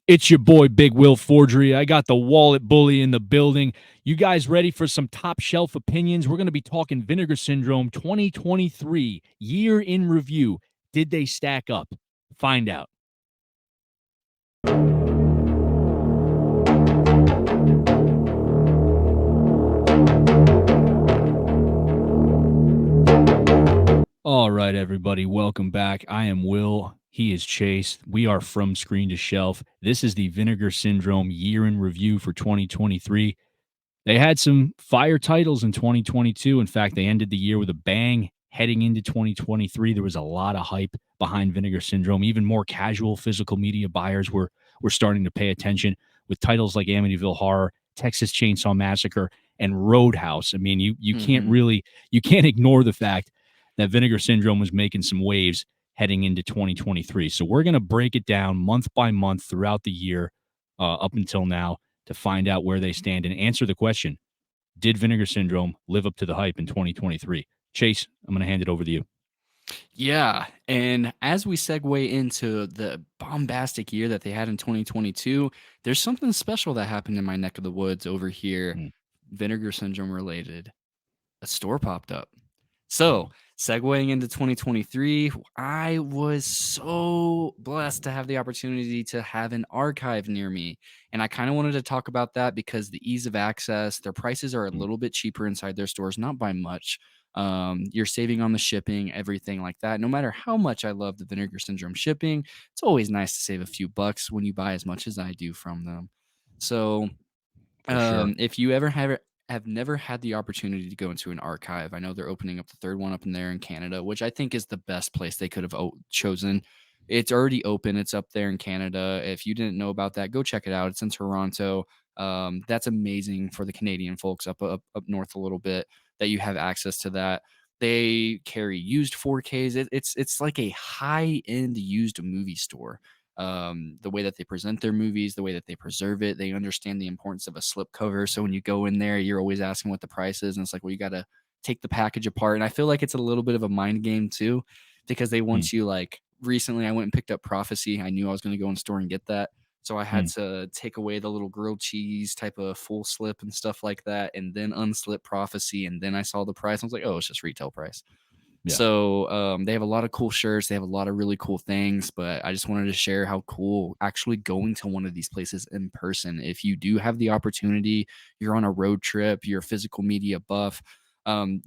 It's your boy, Big Will Forgery. I got the wallet bully in the building. You guys ready for some top shelf opinions? We're going to be talking Vinegar Syndrome 2023 year in review. Did they stack up? Find out. All right, everybody, welcome back. I am Will. He is Chase. We are from Screen to Shelf. This is the Vinegar Syndrome year in review for 2023. They had some fire titles in 2022. In fact, they ended the year with a bang. Heading into 2023, there was a lot of hype behind Vinegar Syndrome. Even more casual physical media buyers were starting to pay attention with titles like Amityville Horror, Texas Chainsaw Massacre, and Roadhouse. I mean, you can't ignore the fact that Vinegar Syndrome was making some waves heading into 2023. So we're going to break it down month by month throughout the year up until now to find out where they stand and answer the question, did Vinegar Syndrome live up to the hype in 2023? Chase, I'm going to hand it over to you. Yeah, and as we segue into the bombastic year that they had in 2022, there's something special that happened in my neck of the woods over here, Mm, Vinegar Syndrome related. A store popped up. mm, So, segueing into 2023, I was so blessed to have the opportunity to have an archive near me. And I kind of wanted to talk about that because the ease of access, their prices are a mm, little bit cheaper inside their stores, not by much. You're saving on the shipping, everything like that. No matter how much I love the Vinegar Syndrome shipping, it's always nice to save a few bucks when you buy as much as I do from them. So, for sure. if you ever have never had the opportunity to go into an archive, I know they're opening up the third one up in there in Canada, which I think is the best place they could have chosen. It's already open. It's up there in Canada. If you didn't know about that, go check it out. It's in Toronto. That's amazing for the Canadian folks up north a little bit that you have access to that. They carry used 4Ks. It's like a high end used movie store. The way that they present their movies, the way that they preserve it. They understand the importance of a slip cover. So when you go in there, you're always asking what the price is. And it's like, well, you got to take the package apart. And I feel like it's a little bit of a mind game too, because they Mm, want you like recently I went and picked up Prophecy. I knew I was going to go in the store and get that. So I had mm, to take away the little grilled cheese type of full slip and stuff like that, and then unslip Prophecy. And then I saw the price. I was like, oh, it's just retail price. yeah. So they have a lot of cool shirts. They have a lot of really cool things, but I just wanted to share how cool actually going to one of these places in person. If you do have the opportunity, you're on a road trip, you're a physical media buff.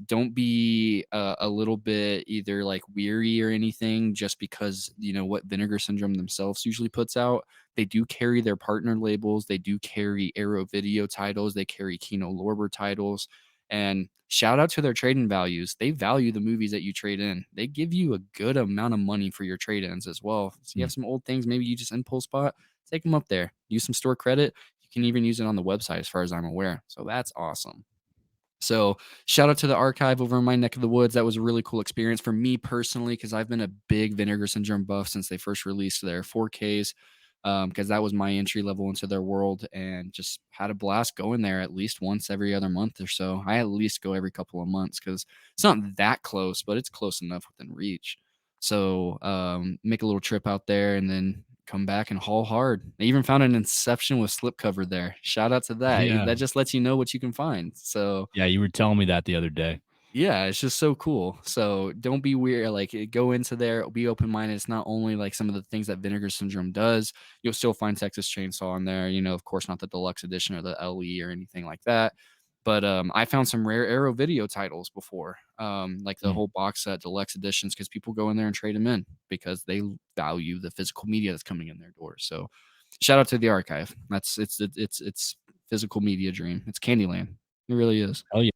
Don't be a little bit either like weary or anything just because you know what Vinegar Syndrome themselves usually puts out. They do carry their partner labels. They do carry Arrow Video titles. They carry Kino Lorber titles. And shout out to their trading values. They value the movies that you trade in. They give you a good amount of money for your trade ins as well. So you Mm, have some old things, maybe you just impulse spot, take them up there. Use some store credit. You can even use it on the website as far as I'm aware. So that's awesome. So shout out to the archive over in my neck of the woods. That was a really cool experience for me personally because I've been a big Vinegar Syndrome buff since they first released their 4Ks. Because that was my entry level into their world, and just had a blast going there at least once every other month or so. I at least go every couple of months because it's not that close, but it's close enough within reach. So make a little trip out there and then come back and haul hard. I even found an Inception with slipcover there. Shout out to that. Yeah. That just lets you know what you can find. So Yeah, you were telling me that the other day. yeah, it's just so cool. So don't be weird. Like go into there, be open minded. It's not only like some of the things that Vinegar Syndrome does. You'll still find Texas Chainsaw in there. You know, of course, not the deluxe edition or the LE or anything like that. But I found some rare Arrow Video titles before, like the Mm. whole box set deluxe editions, because people go in there and trade them in because they value the physical media that's coming in their doors. So shout out to the archive. It's physical media dream. It's Candyland. It really is. Oh, yeah.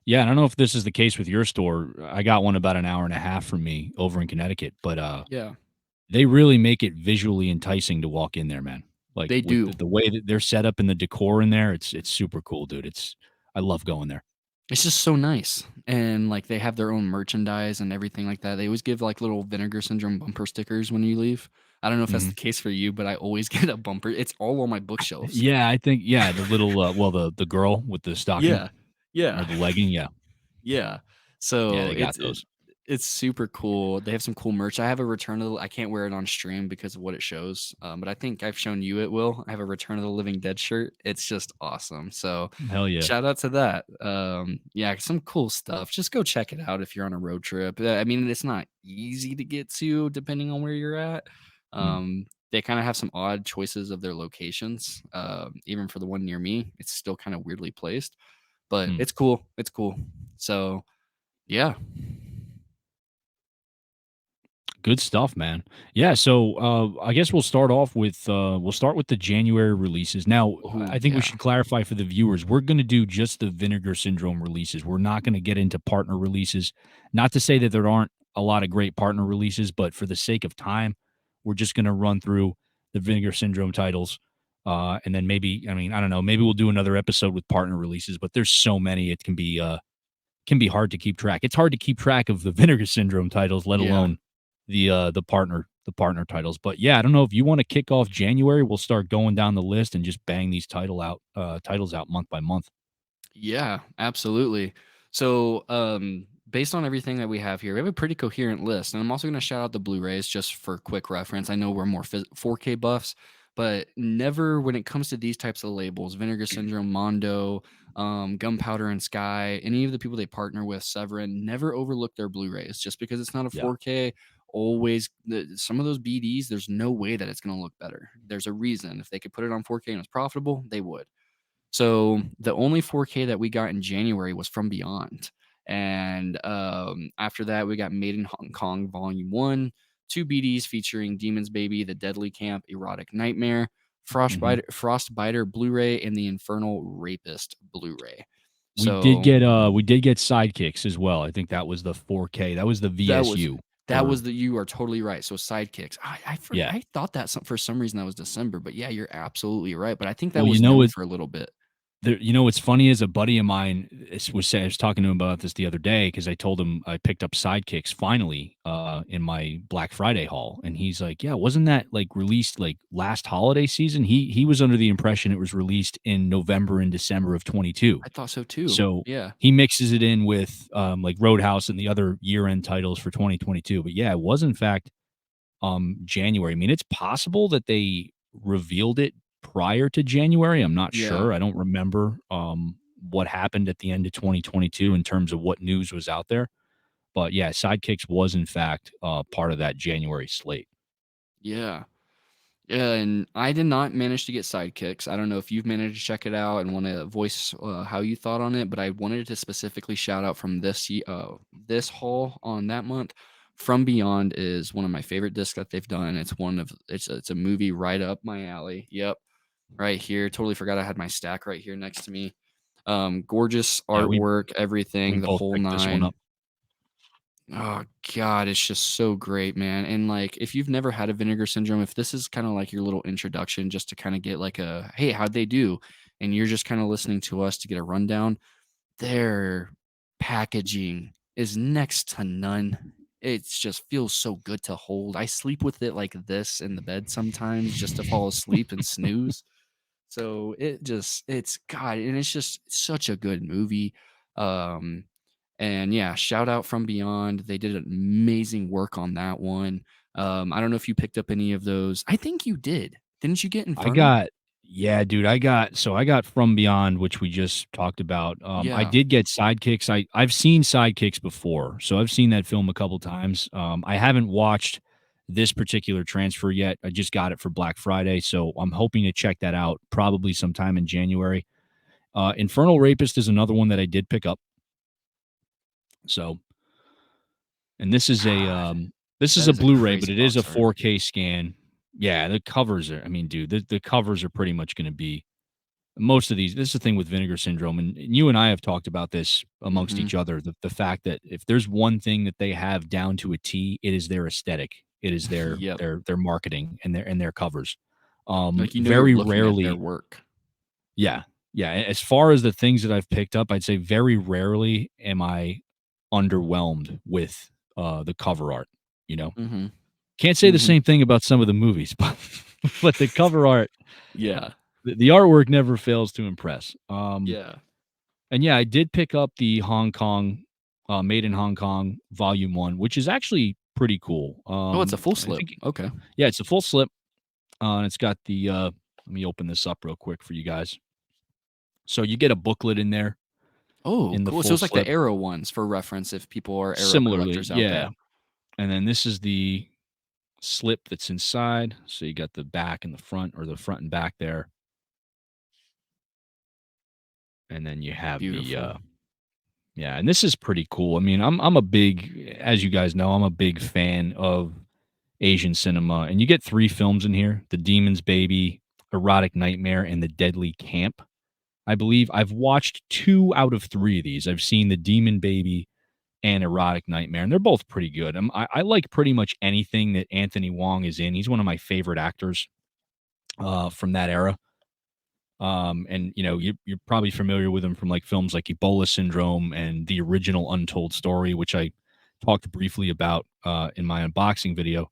Yeah, I don't know if this is the case with your store. I got one about an hour and a half from me over in Connecticut, but Yeah, they really make it visually enticing to walk in there, man. Like they with do. the way that they're set up and the decor in there, it's super cool, dude. I love going there. It's just so nice, and, like, they have their own merchandise and everything like that. They always give, like, little Vinegar Syndrome bumper stickers when you leave. I don't know if that's the Mhm. case for you, but I always get a bumper. It's all on my bookshelves. Yeah, I think yeah, the little well, the girl with the stocking Yeah. Yeah. or the legging, yeah. Yeah. Yeah, So, they got those. It's super cool. They have some cool merch. I have a Return of the I can't wear it on stream because of what it shows, but I think I've shown you it, Will. I have a Return of the Living Dead shirt. It's just awesome. So, Hell yeah. shout out to that. Yeah, some cool stuff. Just go check it out if you're on a road trip. I mean, it's not easy to get to depending on where you're at. Mm, They kinda have some odd choices of their locations. Even for the one near me, it's still kinda weirdly placed, but mm. it's cool. It's cool. So, yeah. Good stuff, man. Yeah, so I guess we'll start with the January releases. Now, I Oh, think we yeah. should clarify for the viewers, we're going to do just the Vinegar Syndrome releases. We're not going to get into partner releases. Not to say that there aren't a lot of great partner releases, but for the sake of time, we're just going to run through the Vinegar Syndrome titles. And then maybe, I mean, I don't know, maybe we'll do another episode with partner releases, but there's so many it can be hard to keep track. It's hard to keep track of the Vinegar Syndrome titles, let Yeah. alone the partner titles. But yeah, I don't know if you want to kick off January. We'll start going down the list and just bang these titles out month by month. Yeah, absolutely. So, based on everything that we have here, we have a pretty coherent list. And I'm also going to shout out the Blu-rays just for quick reference. I know we're more 4K buffs, but never when it comes to these types of labels, Vinegar Syndrome, Mondo, Gunpowder and Sky, any of the people they partner with, Severin, never overlook their Blu-rays just because it's not a Yeah. 4K. Some of those BDs, there's no way that it's going to look better. There's a reason. If they could put it on 4K and it's profitable, they would. So the only 4K that we got in January was From Beyond. And after that, we got Made in Hong Kong Volume 1, two BDs featuring Demon's Baby, The Deadly Camp, Erotic Nightmare, Mhm. Frostbiter Blu-ray, and the Infernal Rapist Blu-ray. We did So get sidekicks as well. I think that was the 4K. That was the that was VSU that for was the you are totally right. So sidekicks. yeah. I thought that for some reason that was December, but yeah, you're absolutely right. But I think that Well, was known for a little bit. what's funny is a buddy of mine was saying, I was talking to him about this the other day because I told him I picked up Sidekicks finally in my Black Friday haul, and he's like, "Yeah, wasn't that like released like last holiday season?" He was under the impression it was released in November and December of 22. I thought so too. So Yeah. he mixes it in with like Roadhouse and the other year end titles for 2022. But yeah, it was in fact January. I mean, it's possible that they revealed it prior to January. I'm not Yeah. sure. I don't remember what happened at the end of 2022 in terms of what news was out there. But yeah, Sidekicks was in fact part of that January slate. Yeah. Yeah, and I did not manage to get Sidekicks. I don't know if you've managed to check it out and wanna voice, how you thought on it, but I wanted to specifically shout out from this haul on that month. From Beyond is one of my favorite discs that they've done. It's a movie right up my alley. Yep, right here. Totally forgot I had my stack right here next to me. Gorgeous Yeah, we artwork, everything, the both whole picked this one 9. up. Oh god, it's just so great, man. And like if you've never had a Vinegar Syndrome, if this is kind of like your little introduction just to kind of get like a hey, how'd they do? And you're just kind of listening to us to get a rundown, their packaging is next to none. It just feels so good to hold. I sleep with it like this in the bed sometimes just to fall asleep and snooze. So it's God, and it's just such a good movie. Um, and yeah, shout out From Beyond. They did amazing work on that one. I don't know if you picked up any of those. I think you did. Didn't you get I Infernal? got yeah, dude. I got From Beyond, which we just talked about. I Yeah. did get Sidekicks. I've seen Sidekicks before, so I've seen that film a couple times. I haven't watched this particular transfer yet. I just got it for Black Friday, so I'm hoping to check that out probably sometime in January. Infernal Rapist is another one that I did pick up. So, and God, this is that a is a Blu-ray, but crazy it is a box art. 4K scan. Yeah, the covers are. I mean, dude, the covers are pretty much going to be most of these. This is the thing with Vinegar Syndrome, and you and I have talked about this amongst Mhm. each other. The fact that if there's one thing that they have down to a T, it is their aesthetic. It is their Yep. their marketing and their covers. Like, you're Very looking at their rarely, work. yeah, yeah. As far as the things that I've picked up, I'd say very rarely am I underwhelmed with the cover art. You know, Mhm. can't say the Mhm. same thing about some of the movies, but the cover art, Yeah. the artwork never fails to impress. Yeah. And yeah, I did pick up the Hong Kong. Made in Hong Kong, Volume 1, which is actually pretty cool. Oh, it's a full I slip. think Okay. yeah, it's a full slip, and it's got the, let me open this up real quick for you guys. So you get a booklet in there Oh, in the cool. So full it's like the slip. Arrow ones for reference if people are Arrow Similarly, collectors out yeah, there. and then this is the slip that's inside. So you got the back and the front, or the front and back there, and then you have the, Beautiful. yeah, and this is pretty cool. I mean, I'm a big, as you guys know, I'm a big fan of Asian cinema, and you get 3 films in here: The Demon's Baby, Erotic Nightmare, and The Deadly Camp. I believe I've watched 2 out of 3 of these. I've seen The Demon Baby and Erotic Nightmare, and they're both pretty good. I like pretty much anything that Anthony Wong is in. He's one of my favorite actors, from that era. And you're probably familiar with him from like films like Ebola Syndrome and the original Untold Story, which I talked briefly about in my unboxing video.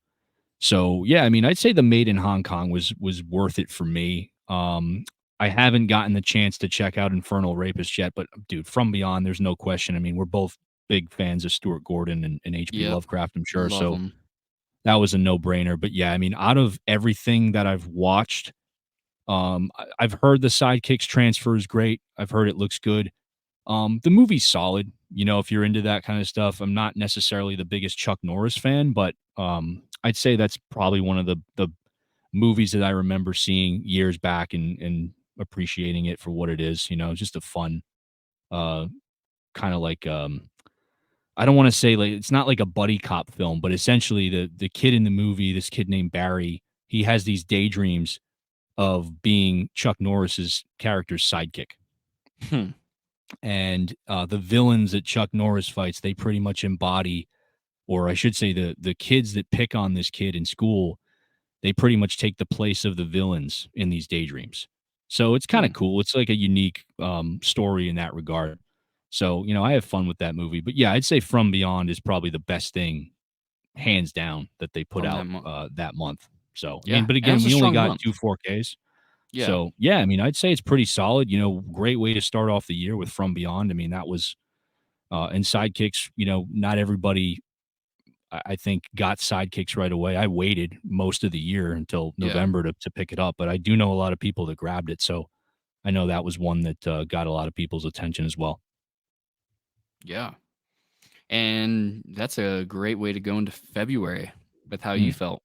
So yeah, I mean, I'd say the Made in Hong Kong was worth it for me. I haven't gotten the chance to check out Infernal Rapist yet, but dude, From Beyond, there's no question. I mean, we're both big fans of Stuart Gordon and H.P. Yep. Lovecraft, I'm sure. Love So them. that was a no brainer. But yeah, I mean, out of everything that I've watched, I've heard the Sidekicks transfer is great. I've heard it looks good. The movie's solid. If you're into that kind of stuff. I'm not necessarily the biggest Chuck Norris fan, but I'd say that's probably one of the movies that I remember seeing years back and appreciating it for what it is. Just a fun, uh, kind of like, I don't want to say like it's not like a buddy cop film, but essentially the kid in the movie, this kid named Barry, he has these daydreams of being Chuck Norris's character's sidekick. Hmm. And the villains that Chuck Norris fights, they pretty much embody, or I should say, the kids that pick on this kid in school, they pretty much take the place of the villains in these daydreams. So it's kind of Hmm. cool. It's like a unique story in that regard. So I have fun with that movie. But yeah, I'd say From Beyond is probably the best thing, hands down, that they put From that out month. that month. So I mean, Yeah. but And it again, was a we only strong got month. 2 4Ks. Yeah. So yeah, I mean, I'd say it's pretty solid. Great way to start off the year with From Beyond. I mean, that was and Sidekicks. Not everybody, I think, got Sidekicks right away. I waited most of the year until Yeah. November to pick it up, but I do know a lot of people that grabbed it. So I know that was one that got a lot of people's attention as well. Yeah. And that's a great way to go into February with how you Mm. felt.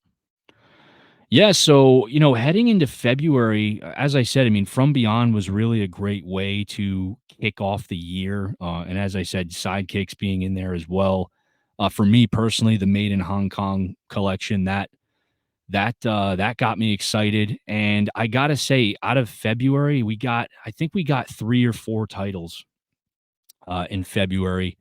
Yeah, so heading into February, as I said, I mean, From Beyond was really a great way to kick off the year, and as I said, Sidekicks being in there as well. For me personally, the Made in Hong Kong collection, that got me excited, and I gotta say, out of February, I think we got 3 or 4 titles in February.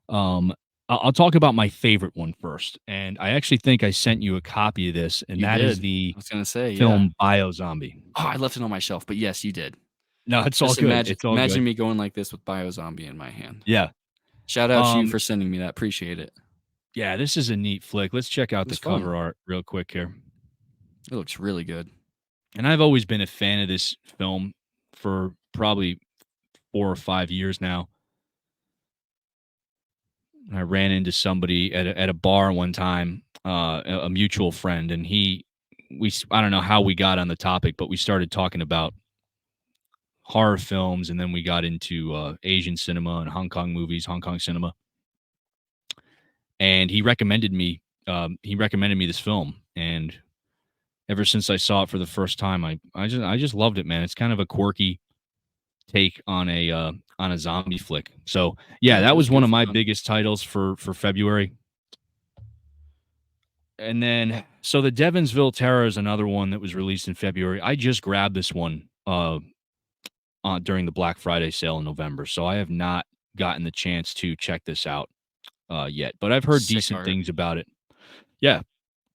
Um, I'll talk about my favorite one first, and I actually think I sent you a copy of this, and You that is did. the I was gonna say, yeah. film Biozombie. Oh, I left it on my shelf, but yes, you did. No, it's all Just good. imagine It's all imagine good. me going like this with Biozombie in my hand. Yeah. Shout out to you Um, for sending me that. Appreciate it. yeah, this is a neat flick. Let's check out It the was fun. cover art real quick here. It looks really good. And I've always been a fan of this film for probably 4 or 5 years now. I ran into somebody at a bar one time, a mutual friend, and I don't know how we got on the topic, but we started talking about horror films, and then we got into Asian cinema and Hong Kong movies, Hong Kong cinema. And he recommended me this film, and ever since I saw it for the first time, I just loved it, man. It's kind of a quirky take on a zombie flick. So yeah, Yeah, it that was was one of beautifully my done. biggest titles for February. And then so the Devonsville Terror is another one that was released in February. I just grabbed this one during the Black Friday sale in November, so I have not gotten the chance to check this out yet, but I've heard Sick decent art. things about it. Yeah,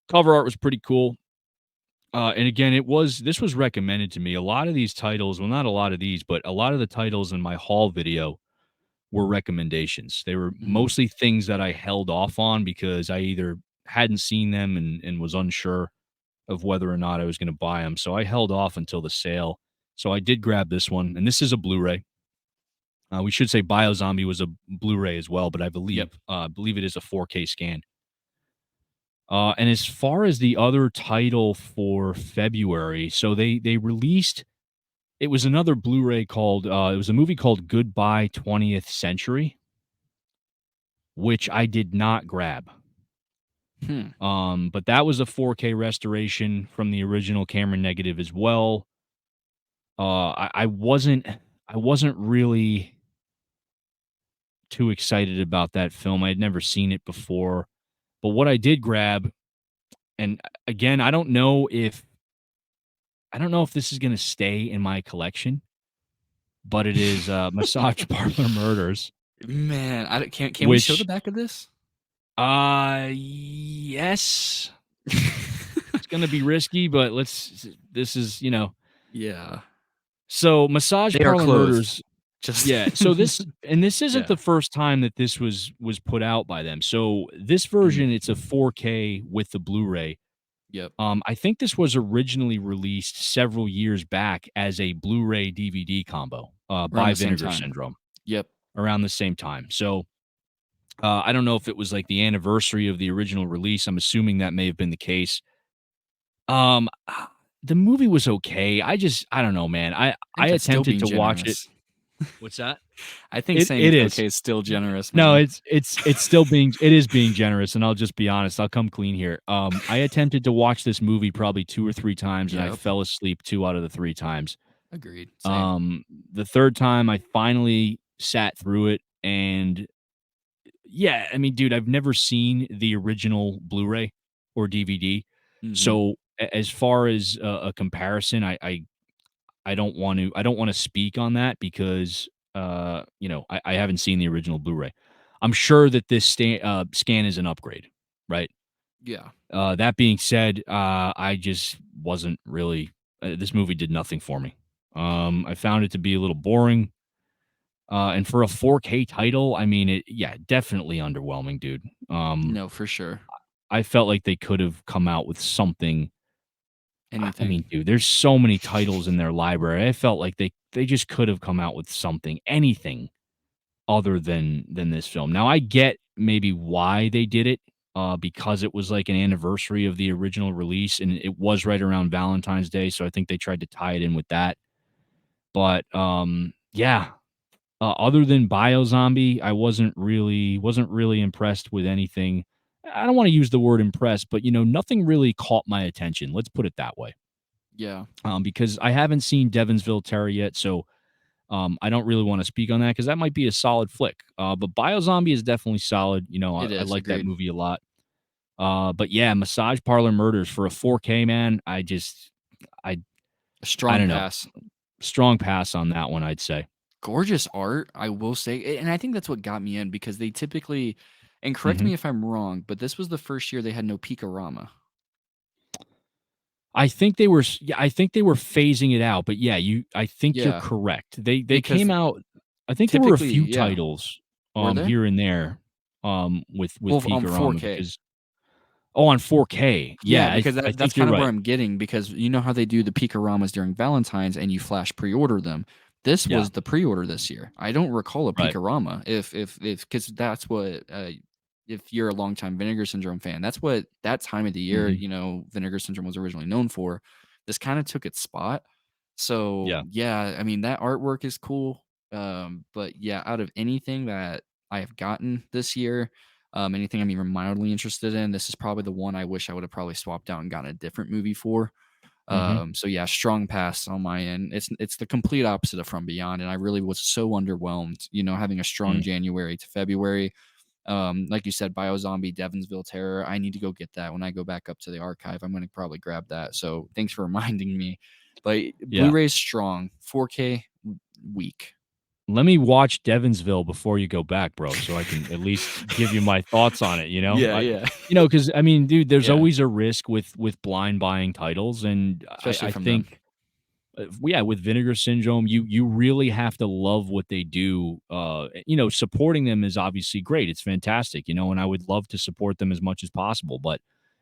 cover art was pretty cool. And again, this was recommended to me. A lot of these titles, well, not a lot of these, but a lot of the titles in my haul video were recommendations. They were Mhm. mostly things that I held off on because I either hadn't seen them and was unsure of whether or not I was going to buy them. So I held off until the sale. So I did grab this one, and this is a Blu-ray. We should say Biozombie was a Blu-ray as well, but Yep. I believe it is a 4K scan. And as far as the other title for February, so they released it was another Blu-ray called it was a movie called Goodbye 20th Century, which I did not grab. Hmm. But that was a 4K restoration from the original camera negative as well. I wasn't really too excited about that film. I had never seen it before. But what I did grab, and again, I don't know if this is gonna stay in my collection, but it is Massage Parlor Murders, Man, I don't can we show the which back of this? yes. It's gonna be risky, but this is, Yeah. so Massage They are Parlor clothed. Murders. Just Yeah, so this isn't Yeah. the first time that this was put out by them. So this Mhm. version, it's a 4K with the Blu-ray. Yep. I think this was originally released several years back as a Blu-ray DVD combo, Around by the same Vinegar time. Syndrome Yep. around the same time. So, I don't know if it was like the anniversary of the original release. I'm assuming that may have been the case. The movie was okay. I don't know, man. I I think that's still attempted being to watch it. generous. What's that? I think saying It it's is. okay is still generous, No, man. it's still being it is being generous, and I'll just be honest. I'll come clean here. I attempted to watch this movie probably 2 or 3 times, and I Yep. fell asleep 2 out of the 3 times. Agreed. Same. Um, the 3rd time, I finally sat through it, and yeah, I mean, dude, I've never seen the original Blu-ray or DVD, Mhm. so as far as a comparison, I don't wanna speak on that because, I haven't seen the original Blu-ray. I'm sure that this scan is an upgrade, right? Yeah. That being said, I just wasn't really this movie did nothing for me. I found it to be a little boring, and for a 4K title, I mean, definitely underwhelming, dude. No, for sure. I felt like they could have come out with something. I Anything. mean, dude, there's so many titles in their library. I felt like they just could have come out with something, anything other than this film. Now I get maybe why they did it, because it was like an anniversary of the original release, and it was right around Valentine's Day, so I think they tried to tie it in with that. But yeah, other than Biozombie, I wasn't really impressed with anything. I don't want to use the word impressed, but nothing really caught my attention. Let's put it that way. Yeah. Because I haven't seen Devonsville Terror yet, so I don't really want to speak on that because that might be a solid flick. But Biozombie is definitely solid. It I is. like that Agreed. movie a lot. But yeah, Massage Parlor Murders for a 4K, man. I A I strong don't know. pass. Strong pass on that one, I'd say. Gorgeous art, I will say, and I think that's what got me in because they typically, and correct hmm me if I'm wrong, but this was the first year they had no Picorama. I think they were phasing it out, but yeah, I think you're Yeah, correct. They came because out. I think there were a typically, few yeah, titles were there? here and there with Well, on Peakorama 4K. because on 4K. Yeah, Yeah, because I that's think you're kind of where right. I'm getting because you know how they do the Picaramas during Valentine's and you flash pre-order them. This Yeah, was the pre-order this year. I don't recall a right. Picarama if because that's what if you're a longtime Vinegar Syndrome fan, that's what that time of the year, Mhm. Vinegar Syndrome was originally known for. This kind of took its spot. So Yeah. yeah, I mean that artwork is cool. But yeah, out of anything that I have gotten this year, anything I'm even mildly interested in, this is probably the one I wish I would have probably swapped out and gotten a different movie for. Mhm. So yeah, strong pass on my end. It's the complete opposite of From Beyond, and I really was so underwhelmed. Having a strong Mm. January to February. Like you said, Biozombie, Devonsville Terror. I need to go get that when I go back up to the archive. I'm going to probably grab that. So thanks for reminding me. But Yeah. Blu-ray's strong, 4K weak. Let me watch Devonsville before you go back, bro, so I can at least give you my thoughts on it, you know? Yeah, yeah, Because I mean, dude, there's yeah. always a risk with blind buying titles, and Especially I from them. think, yeah, with Vinegar Syndrome, you really have to love what they do. Supporting them is obviously great. It's fantastic, and I would love to support them as much as possible. But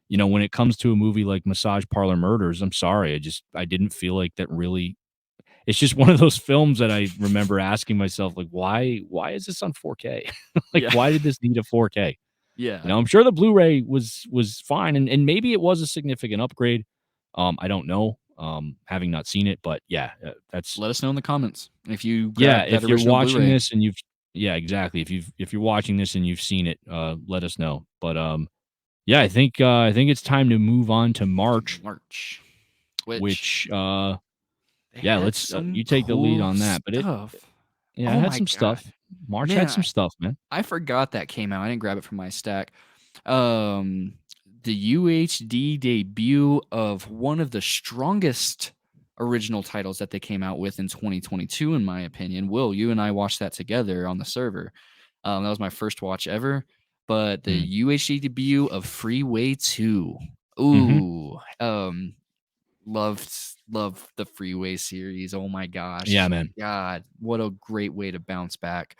when it comes to a movie like Massage Parlor Murders, I'm sorry, I didn't feel like that really. it's just one of those films that I remember asking myself, like, why is this on 4K? Like, Yeah. why did this need a 4K? Yeah. I'm sure the Blu-ray was fine, and maybe it was a significant upgrade. I don't know, having not seen it, but yeah, that's Let us know in the comments if you yeah. grabbed that If you're original watching Blu-ray. this and you've yeah, exactly. If you're watching this and you've seen it, let us know. But yeah, I think it's time to move on to To March, March, which which they yeah, had let's some you take the lead cool on that. But it stuff. yeah, it Oh had my some god. stuff. March Man, had some stuff, man. I forgot that came out. I didn't grab it from my stack. Um, the UHD debut of one of the strongest original titles that they came out with in 2022, in my opinion. Will, you and I watched that together on the server. That was my first watch ever. But the Mm. UHD debut of Freeway 2. Mhm. Ooh, loved the Freeway series. Oh my Yeah, gosh. man. God, what a great way to bounce back.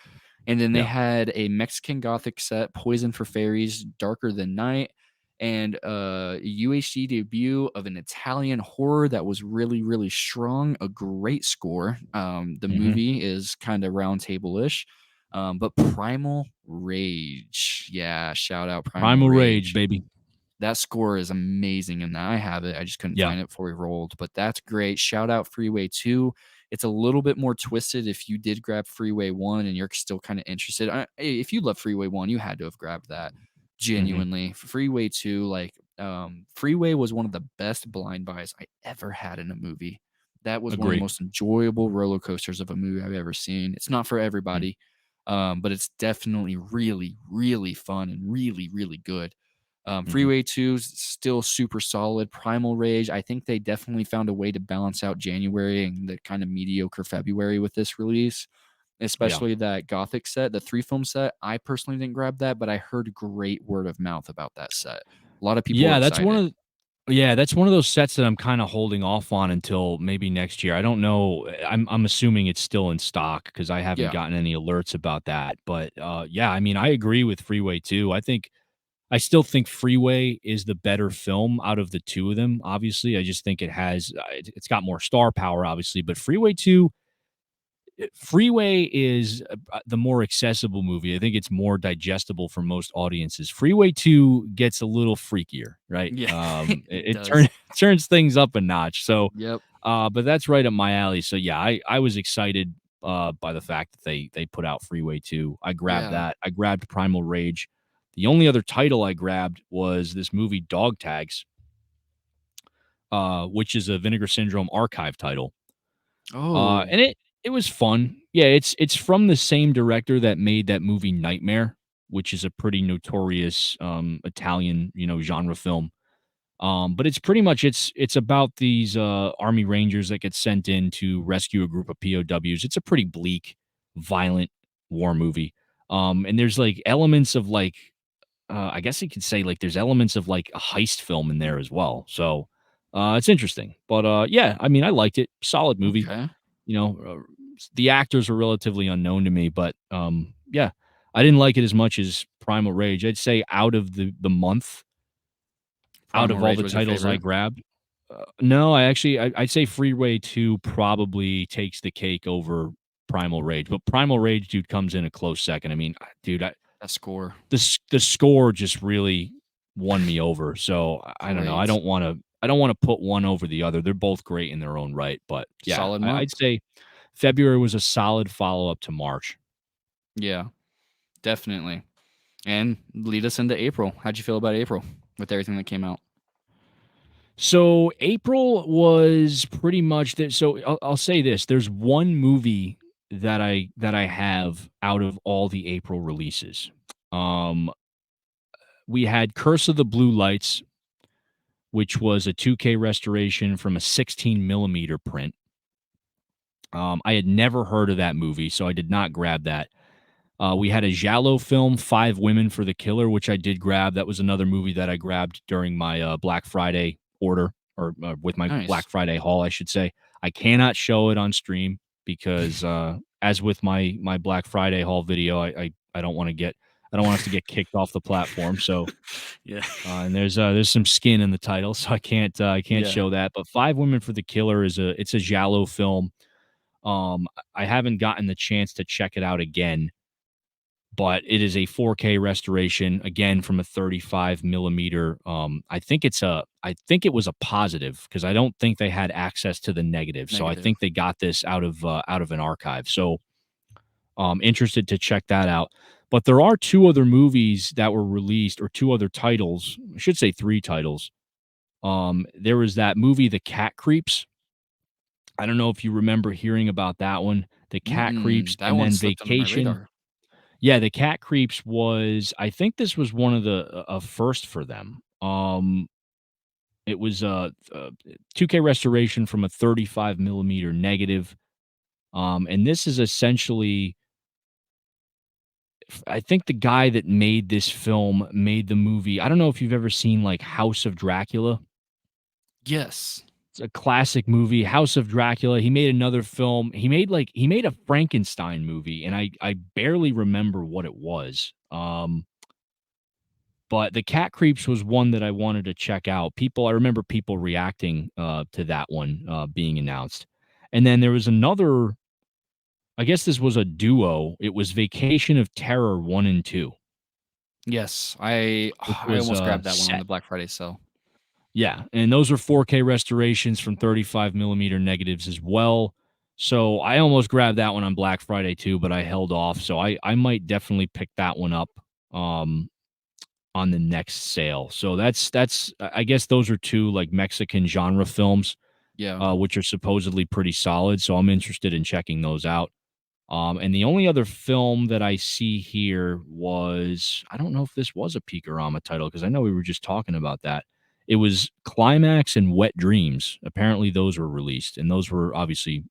And then they Yeah. had a Mexican Gothic set, Poison for Fairies, Darker Than Night, and a UHD debut of an Italian horror that was really, really strong. A great score. The Mhm. movie is kind of round table-ish. But Primal Rage. Yeah, shout out Primal Primal Rage, Rage. baby. That score is amazing, and I have it. I just couldn't Yeah. find it before we rolled, but that's great. Shout out Freeway 2. It's a little bit more twisted if you did grab Freeway 1 and you're still kind of interested. If you love Freeway 1, you had to have grabbed that. Mhm. Genuinely. Freeway 2, like, Freeway was one of the best blind buys I ever had in a movie. That was one of the Agree. most enjoyable roller coasters of a movie I've ever seen. It's not for Mm. everybody, but it's definitely really, really fun and really, really good. Mhm. Freeway 2 is still super solid. Primal Rage, I think they definitely found a way to balance out January and the kind of mediocre February with this release, Yeah. especially that Gothic set, the 3-film set. I personally didn't grab that, but I heard great word of mouth about that set. A lot of people were Yeah, that's one excited. of yeah, that's one of those sets that I'm kinda holding off on until maybe next year. I don't know. I'm assuming it's still in stock because I haven't Yeah. gotten any alerts about that. But, yeah, I mean, I agree with Freeway too. I still think Freeway is the better film out of the 2 of them, obviously. I just think it's got more star power, obviously, but Freeway is the more accessible movie. I think it's more digestible for most audiences. Freeway 2 gets a little freakier, right? Yeah, it It does. turns things up a notch. So, Yep. but that's right up my alley. So yeah, I was excited by the fact that they put out Freeway 2. I grabbed Yeah. that. I grabbed Primal Rage. The only other title I grabbed was this movie Dog Tags, which is a Vinegar Syndrome archive title. Oh, And it was fun. Yeah, it's from the same director that made that movie Nightmare, which is a pretty notorious Italian, genre film. But it's pretty much it's about these army rangers that get sent in to rescue a group of POWs. It's a pretty bleak, violent war movie. And there's like elements of like I guess you could say like there's elements of like a heist film in there as well. So it's interesting. But yeah, I mean I liked it. Solid movie. okay. You know, the actors were relatively unknown to me, but yeah, I didn't like it as much as Primal Rage. I'd say out of the month, out Primal of all Rage the was your titles I favorite? grabbed, no, I'd say Freeway 2 probably takes the cake over Primal Rage, but Primal Rage, dude, comes in a close second. I mean, dude, That score. the score just really won me over. So I don't know. Great. I don't wanna put one over the other. They're both great in their own right, but yeah, Solid I'd month. say February was a solid follow-up to March. Yeah, definitely. And lead us into April. How'd you feel about April with everything that came out? So April was pretty much that. So I'll say this: there's one movie that I have out of all the April releases. Um, we had Curse of the Blue Lights, which was a 2K restoration from a 16 millimeter print. I had never heard of that movie, so I did not grab that. We had a Giallo film, Five Women for the Killer, which I did grab. That was another movie that I grabbed during my Black Friday order, or with my Nice. Black Friday haul, I should say. I cannot show it on stream because, as with my Black Friday haul video, I don't want to I don't want us to get kicked off the platform. So, Yeah. and there's some skin in the title, so I can't Yeah. show that. But Five Women for the Killer is it's a Giallo film. I haven't gotten the chance to check it out again, but it is a 4K restoration again from a 35 millimeter. I think it was a positive because I don't think they had access to the negative. So I Negative. think they got this out of an archive. So interested to check that out. But there are two other movies that were released, or two other titles. I should say three titles. There was that movie, The Cat Creeps. I don't know if you remember hearing about that one. The Cat Creeps, That and one then slipped under my Vacation. radar. Yeah, The Cat Creeps was. I think this was one of a first for them. It was a 2K restoration from a 35 millimeter negative. And this is essentially, I think the guy that made this film made the movie. I don't know if you've ever seen like House of Dracula. Yes. It's a classic movie, House of Dracula. He made another film. He made a Frankenstein movie, and I barely remember what it was. But The Cat Creeps was one that I wanted to check out. I remember people reacting to that one being announced. And then there was another, I guess this was a duo. It was Vacation of Terror 1 and 2, Yes. I which I was almost grabbed that one on set. the Black Friday sale. Yeah, and those are 4K restorations from 35 millimeter negatives as well. So I almost grabbed that one on Black Friday too, but I held off. So I might definitely pick that one up um, on the next sale. So that's I guess those are two like Mexican genre films, Yeah. which are supposedly pretty solid. So I'm interested in checking those out. And the only other film that I see here was, I don't know if this was a Peakorama title because I know we were just talking about that. It was Climax and Wet Dreams. Apparently, those were released, and those were obviously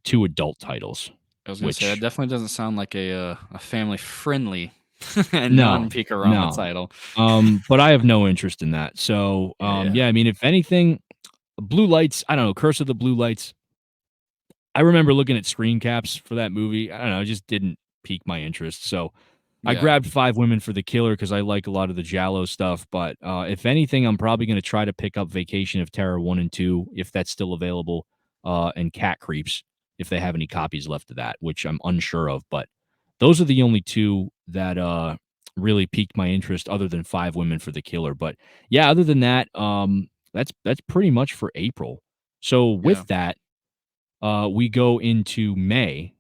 two adult titles. I was gonna say that Which definitely doesn't sound like a family friendly and no, non-Peakorama no, title. but I have no interest in that. So Yeah. yeah, I mean, if anything, Blue Lights. I don't know, Curse of the Blue Lights. I remember looking at screen caps for that movie. I don't know, it just didn't pique my interest. So I Yeah. grabbed Five Women for the Killer because I like a lot of the Jallo stuff. But if anything, I'm probably going to try to pick up Vacation of Terror 1 and 2 if that's still available, and Cat Creeps if they have any copies left of that, which I'm unsure of. But those are the only two that really piqued my interest, other than Five Women for the Killer. But yeah, other than that, that's pretty much for April. So Yeah. with that, we go into May,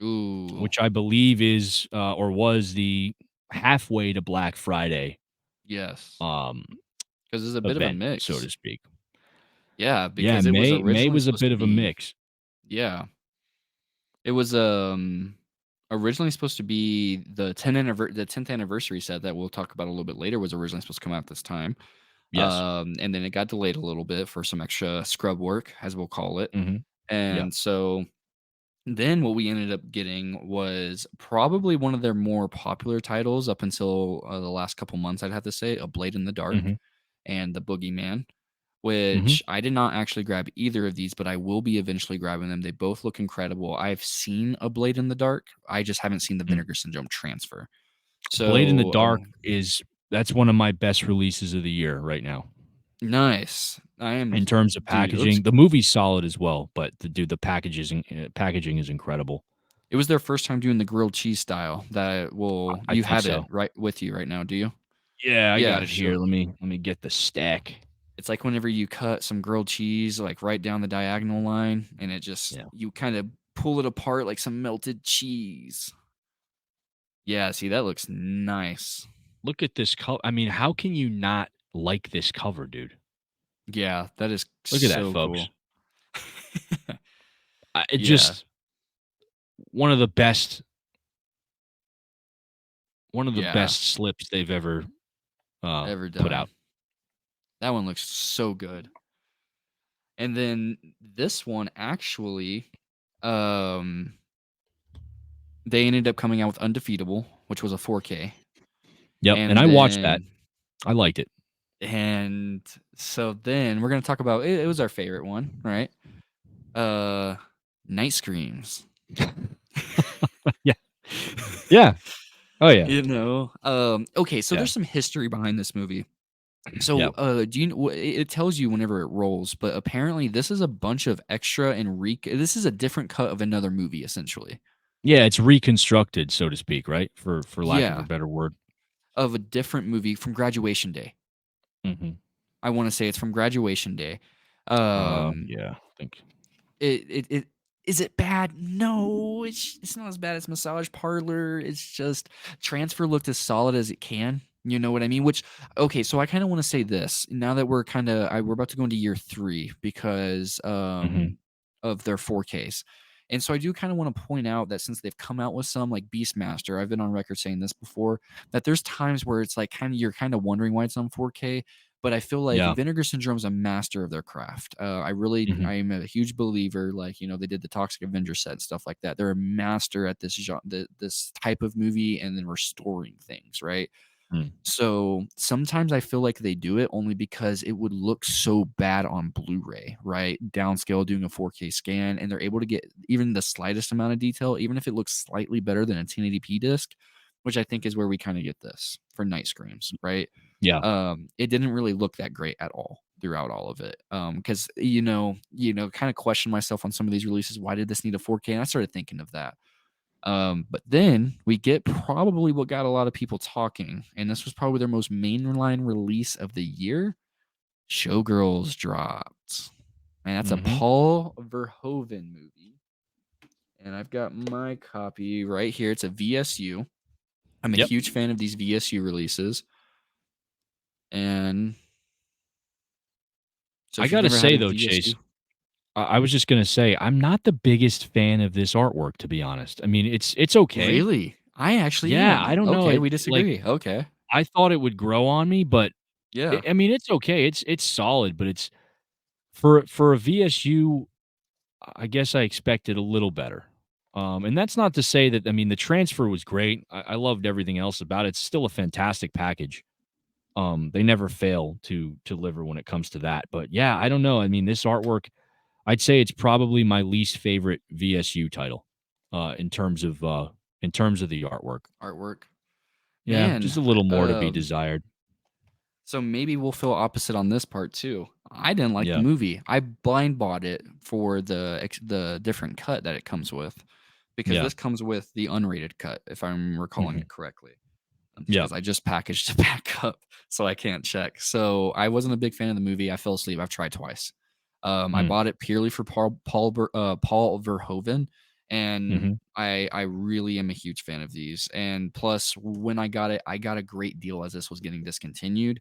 Ooh. which I believe is or was the halfway to Black Friday Yes. um, Because it's a bit of a event, so mix. to speak. Yeah, Yeah, because it was May originally was a supposed bit to of a be. mix. Yeah. It was, originally supposed to be the 10th anniversary set that we'll talk about a little bit later was originally supposed to come out this time. Yes. And then it got delayed a little bit for some extra scrub work, as we'll call it. Hmm. Yeah. And so then what we ended up getting was probably one of their more popular titles up until, the last couple months, I'd have to say, A Blade in the Dark Hmm. and The Boogeyman, Hmm. which I did not actually grab either of these, but I will be eventually grabbing them. They both look incredible. I've seen A Blade in the Dark. I just haven't seen the Mm. Vinegar Syndrome transfer. Blade in the So, Dark is that's one of my best releases of the year right now nice. I am in terms of dude, it looks packaging. The movie's solid as well, but the packaging is incredible. it was their first time doing the grilled cheese style that I you think have it so. right with you right now, do you? Yeah, I got Yeah, it here. so Let me get the stack. it's like whenever you cut some grilled cheese, like, right down the diagonal line, and it just Yeah. you kinda pull it apart like some melted cheese. Yeah, see, that looks nice. Look at this cover. I mean, how can you not like this cover, dude? Yeah, that is Look at that, so folks. cool. It Yeah, just one of the best yeah, slips they've ever ever put done. out. That one looks so good. And then this one actually, um, they ended up coming out with Undefeatable, which was a 4K, Yep, and and I watched that. then I liked it. and so then we're gonna talk about it was our favorite one, right? Uh, Night Screams. Yeah. Yeah. Oh, yeah. Okay, so Yeah. there's some history behind this movie. So, Yeah. do you it tells you whenever it rolls, but apparently this is a bunch of extra and this is a different cut of another movie, essentially. Yeah, it's reconstructed, so to speak, right? For lack of a Yeah, better word. of a different movie from Graduation Day. Mhm. I wanna say it's from Graduation Day. Um, Yeah, I think it is it bad? No, it's not as bad as Massage Parlor. It's just Transfer looked as solid as it can. You know what I mean? Which okay, so I kind of want to say this now that we're about to go into year 3 because Mhm. of their 4Ks. And so I do kind of want to point out that since they've come out with some like Beastmaster, I've been on record saying this before, that there's times where it's like you're kind of wondering why it's on 4K, but I feel like Yeah. Vinegar Syndrome is a master of their craft. Mhm. I am a huge believer. Like they did the Toxic Avenger set and stuff like that. They're a master at this genre, this type of movie, and then restoring things, right? Mm. So sometimes I feel like they do it only because it would look so bad on Blu-ray, right? Downscale doing a 4K scan, and they're able to get even the slightest amount of detail, even if it looks slightly better than a 1080p disc, which I think is where we kind of get this for Night Screams, right? Yeah. It didn't really look that great at all throughout all of it. Because kind of question myself on some of these releases. Why did this need a 4K? And I started thinking of that. But then we get probably what got a lot of people talking, and this was probably their most mainline release of the year. Showgirls dropped, and that's a Mhm. Paul Verhoeven movie. And I've got my copy right here. It's a VSU. I'm a Yep. huge fan of these VSU releases, and so I if you've gotta never had say a though, VSU, Chase, I was just gonna say, I'm not the biggest fan of this artwork, to be honest. I mean, it's okay. really, I actually Yeah, I am. don't know, Okay, it we like, disagree. Okay, I thought it would grow on me, but yeah, I mean, it's okay. It's solid, but it's for a VSU, I guess I expected a little better. And that's not to say that I mean, the transfer was great. I loved everything else about it. It's still a fantastic package. They never fail to deliver when it comes to that. But yeah, I don't know. I mean, this artwork, I'd say it's probably my least favorite VSU title, in terms of the artwork. artwork, Yeah, man. just a little more to be desired. So maybe we'll feel opposite on this part too. I didn't like the Yeah. movie. I blind bought it for the different cut that it comes with, because Yeah. this comes with the unrated cut, if I'm recalling Mhm. it correctly. Just Yeah. because I just packaged it back up, so I can't check. So I wasn't a big fan of the movie. I fell asleep. I've tried twice. I Mm. bought it purely for Paul Verhoeven, and Mhm. I really am a huge fan of these. And plus, when I got it, I got a great deal as this was getting discontinued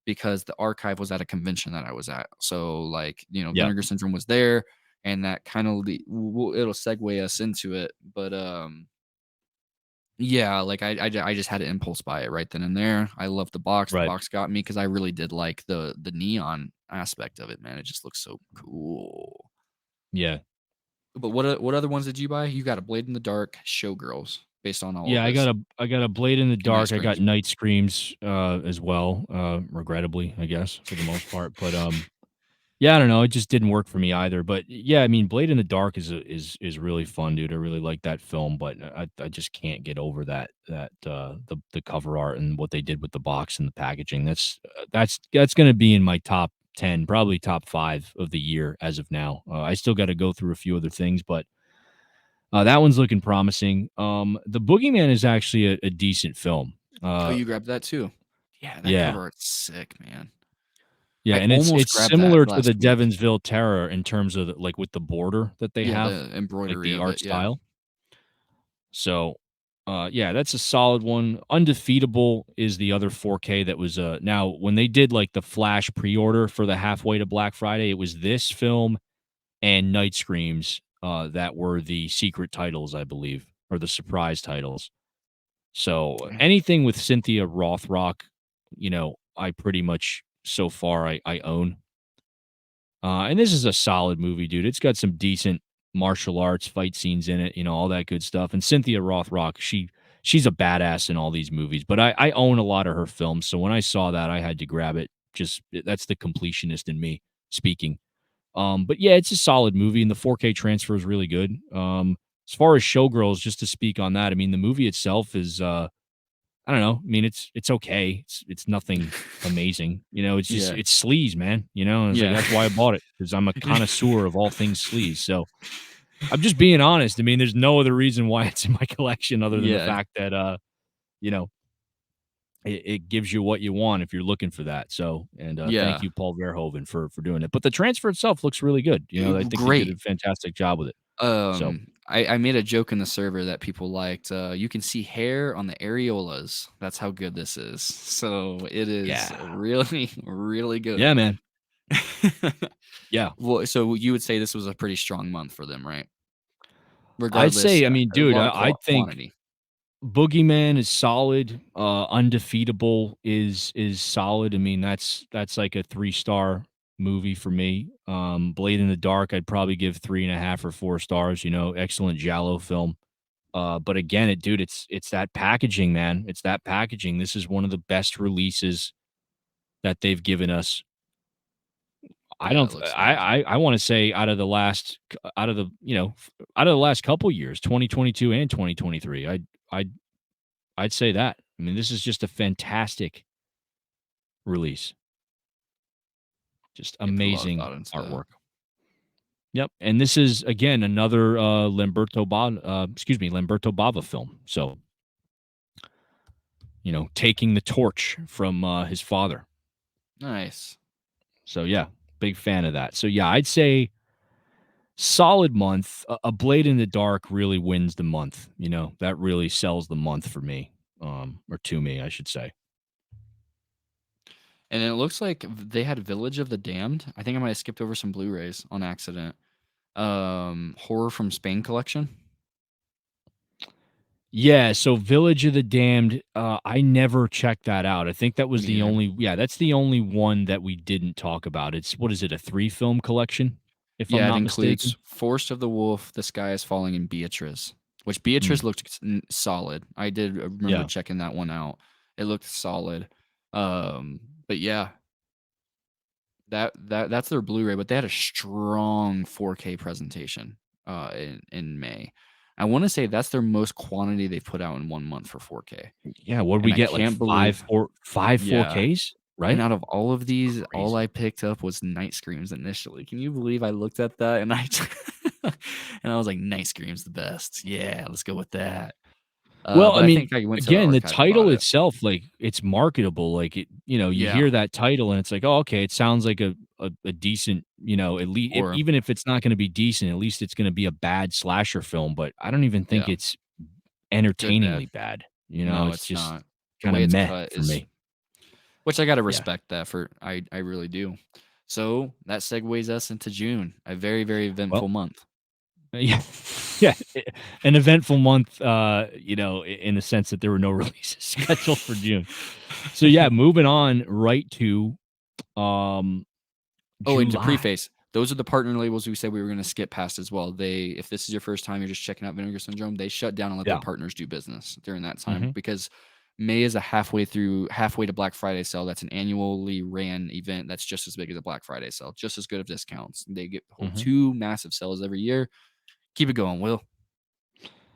because the archive was at a convention that I was at. So like Yeah. Vinegar Syndrome was there, and that kind of it'll segue us into it, but yeah, like I just had to impulse buy it right then and there. I love the box. The Right. box got me because I really did like the neon aspect of it, man. It just looks so cool. Yeah. But what other ones did you buy? You got a Blade in the Dark, Showgirls, based on all of Yeah, this, I got a Blade in the and Night Dark. I got Screams. Night Screams, as well, regrettably, I guess, for the most part. But, yeah, I don't know, it just didn't work for me either. But, yeah, I mean, Blade in the Dark is really fun, dude. I really like that film, but I just can't get over the cover art and what they did with the box and the packaging. That's gonna be in my top 10, probably top 5 of the year as of now. I still gotta go through a few other things, but that one's looking promising. The Boogeyman is actually a decent film. Oh, Uh, you grabbed that too? Yeah, that yeah, cover art's sick, man. yeah, I and almost it's grabbed that similar to the last week. Devonsville Terror in terms of like with the border that they Yeah, have, the like embroidery the of art it. Yeah. style. So, yeah, that's a solid one. Undefeatable is the other 4K that was now when they did like the flash pre-order for the halfway to Black Friday, it was this film and Night Screams that were the secret titles, I believe, or the surprise titles. So anything with Cynthia Rothrock, I pretty much so far I own. And this is a solid movie, dude. It's got some decent martial arts fight scenes in it, all that good stuff. And Cynthia Rothrock, she's a badass in all these movies. But I own a lot of her films, so when I saw that, I had to grab it. Just that's the completionist in me speaking. But yeah, it's a solid movie, and the 4K transfer is really good. As far as Showgirls, just to speak on that, I mean the movie itself is I don't know. I mean, it's okay. It's nothing amazing. It's just Yeah. it's sleaze, man. And it's like Yeah. that's why I bought it because I'm a connoisseur of all things sleaze. So I'm just being honest. I mean, there's no other reason why it's in my collection other than the Yeah. fact that you know, it gives you what you want if you're looking for that. So, and thank Yeah. you, Paul Verhoeven, for doing it. But the transfer itself looks really good. I think they did a Great. fantastic job with it. So, I made a joke in the server that people liked. You can see hair on the areolas. That's how good this is. So it is yeah, really, really yeah, good. man, yeah. Well, so you would say this was a pretty strong month for them, right? I'd Regardless, say, I mean, a dude, lot of I think quantity. Boogeyman is solid. Undefeatable is solid. I mean, that's like a 3-star movie for me. Blade in the Dark, I'd probably give 3.5 or 4 stars. Excellent Giallo film. But again, it's that packaging, man. It's that packaging. This is one of the best releases that they've given us. I Yeah, don't. it looks I want to say out of the last couple years, 2022 and 2023. I'd say that. I mean, this is just a fantastic release. Just they put a lot of amazing thought into that. artwork. Yep, and this is again another Lamberto Bava film. So taking the torch from his father. Nice. So yeah, big fan of that. So yeah, I'd say solid month. A Blade in the Dark really wins the month. That really sells the month for me, or to me, I should say. And it looks like they had Village of the Damned. I think I might have skipped over some Blu-rays on accident. Horror from Spain collection. Yeah, so Village of the Damned, I never checked that out. I think that was Me the either. only that's the only one that we didn't talk about. It's what is it, a 3-film collection, if I'm Yeah, it not includes mistaken? Forest of the Wolf, The Sky is Falling, and Beatrice, which Mm, Beatrice looked solid. I did remember yeah. checking that one out. It looked solid. But yeah, that's their Blu-ray, but they had a strong 4K presentation in May. I want to say that's their most quantity they've put out in 1 month for 4K. Yeah, what'd And we I get, like, can't believe, five yeah. 4Ks, And right? out of all of these, all Crazy. I picked up was Night Screams initially. Can you believe I looked at that and I and I was like, Night Scream's the best. Yeah, let's go with that. Well, I But I mean, think I went to the again, the archive and bought title it. itself, like, it's marketable, like, you Yeah, hear that title and it's like, "Oh, okay, it sounds like a decent," at least if or even if it's not gonna be decent, at least it's gonna be a bad slasher film, but I don't even think yeah, it's good bad. entertainingly bad, No, it's it's just not. The kinda way it's meh cut for is, me. which I gotta Yeah. respect that for. I really do. So that segues us into June, a very, very Well, eventful month. yeah. Yeah, an eventful month, in the sense that there were no releases scheduled for June. So, yeah, moving on right to, um, Oh, and to July. preface, those are the partner labels we said we were gonna skip past as well. If this is your first time, you're just checking out Vinegar Syndrome, they shut down and let their Yeah. partners do business during that time Mhm, because May is a halfway to Black Friday sale. That's an annually ran event that's just as big as a Black Friday sale, just as good of discounts. They hold mhm. 2 massive sales every year. Keep it going, Will.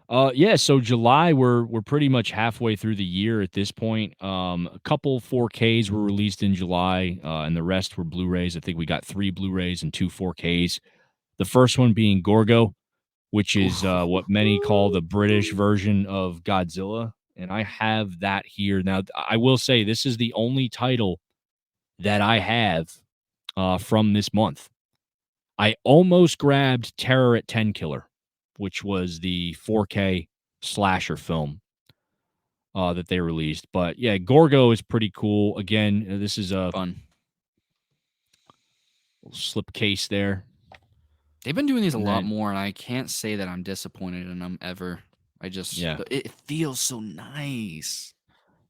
Yeah, so July, we're pretty much halfway through the year at this point. A couple 4Ks were released in July, and the rest were Blu-rays. I think we got 3 Blu-rays and 2 4Ks. The first one being Gorgo, which is, what many call the British version of Godzilla, and I have that here. Now, I will say this is the only title that I have, from this month. I almost grabbed Terror at 10 Killer, which was the 4K slasher film, that they released. But yeah, Gorgo is pretty cool. Again, this is a Fun. slip case there. They've been doing these a And lot then, more, and I can't say that I'm disappointed in them ever. yeah. It feels so nice.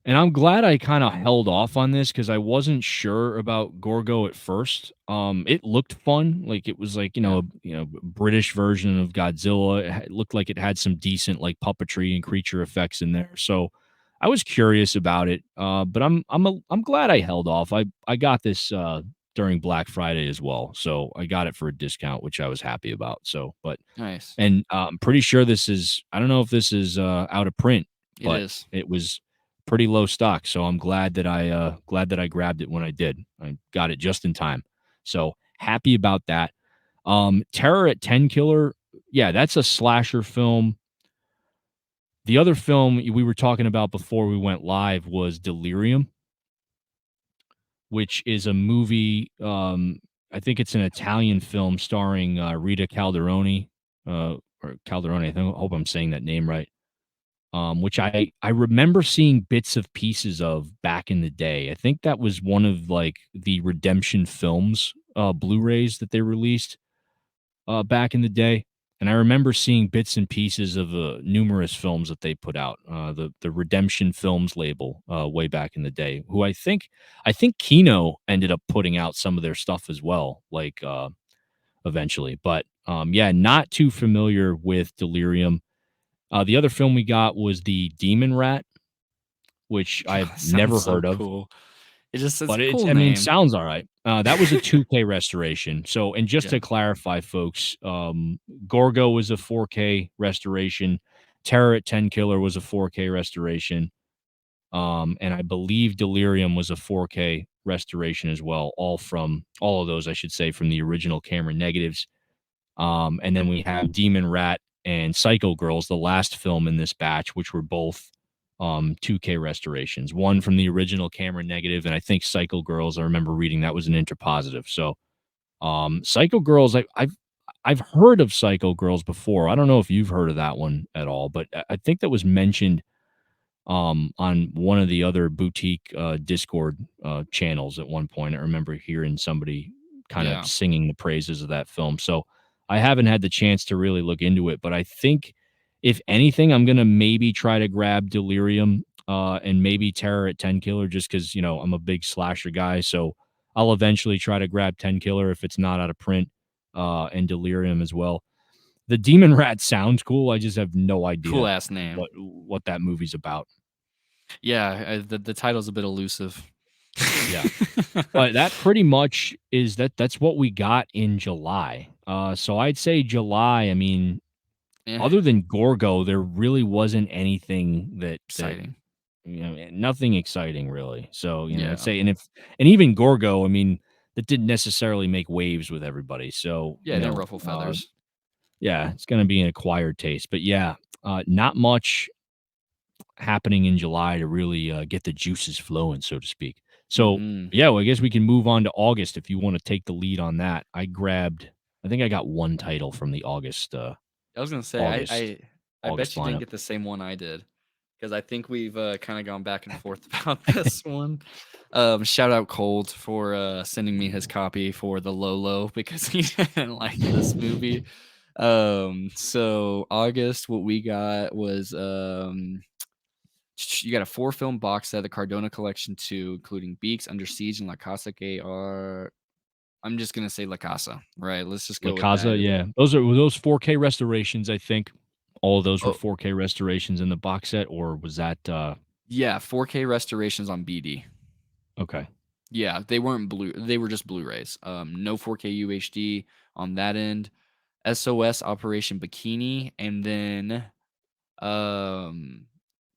And I'm glad I kind of held off on this because I wasn't sure about Gorgo at first. It looked fun, like it was like Yeah, British version of Godzilla. It looked like it had some decent like puppetry and creature effects in there. So I was curious about it. But I'm glad I held off. I got this during Black Friday as well, so I got it for a discount, which I was happy about. So, but nice. and I'm pretty sure this is. I don't know if this is out of print, It but is. it was pretty low stock. So I'm glad that I grabbed it when I did. I got it just in time. So happy about that. Terror at 10 Killer, yeah, that's a slasher film. The other film we were talking about before we went live was Delirium, which is a movie. I think it's an Italian film starring Rita Calderoni, or Calderoni. I hope I'm saying that name right. Which I remember seeing bits of pieces of back in the day. I think that was one of like the Redemption Films Blu-rays that they released back in the day. And I remember seeing bits and pieces of numerous films that they put out. The Redemption Films label way back in the day. Who I think Kino ended up putting out some of their stuff as well, like eventually. But yeah, not too familiar with Delirium. The other film we got was the Demon Rat, which I've Sounds never so heard of, cool. It's but a cool I mean, name. sounds all right. That was a 2K restoration. So, and just Yeah. to clarify, folks, Gorgo was a 4K restoration. Terror at 10 Killer was a 4K restoration. And I believe Delirium was a 4K restoration as well. All of those, I should say, from the original camera negatives. And then we have Demon Rat and Psycho Girls, the last film in this batch, which were both 2K restorations. One from the original camera negative, and I think Psycho Girls, I remember reading that was an interpositive. So Psycho Girls, I've heard of Psycho Girls before. I don't know if you've heard of that one at all, but I think that was mentioned on one of the other boutique Discord channels at one point. I remember hearing somebody kind of Yeah. singing the praises of that film. So I haven't had the chance to really look into it, but I think if anything, I'm gonna maybe try to grab Delirium and maybe Terror at 10 Killer just because I'm a big slasher guy. So I'll eventually try to grab 10 Killer if it's not out of print, and Delirium as well. The Demon Rat sounds cool. I just have no Cool idea ass name. what that movie's about. Yeah, the title's a bit elusive. Yeah. But that pretty much that's what we got in July. So I'd say July, I mean, Eh, other than Gorgo, there really wasn't anything that exciting. nothing exciting really. So, I'd Yeah. say and even Gorgo, I mean, that didn't necessarily make waves with everybody. So, Yeah, it didn't ruffle feathers. yeah, it's gonna be an acquired taste. But yeah, not much happening in July to really get the juices flowing, so to speak. So, Mhm. yeah, well, I guess we can move on to August if you want to take the lead on that. I think I got one title from the I was gonna say, August, I bet August you didn't lineup. get the same one I did, because I think we've, kinda gone back and forth about this one. Shout out Cold for, sending me his copy for the Lolo because he didn't like this movie. So August, what we got was, you got a 4-film box set, the Cardona Collection 2, including Beaks, Under Siege, and La Casa que are I'm just gonna say La Casa, right? Let's just La go with that. Casa, yeah. Those 4K restorations, I think. All of those were Oh, 4K restorations in the box set, or was that yeah, 4K restorations on BD. okay. Yeah, they weren't they were just Blu-rays. No 4K UHD on that end. SOS Operation Bikini, and then um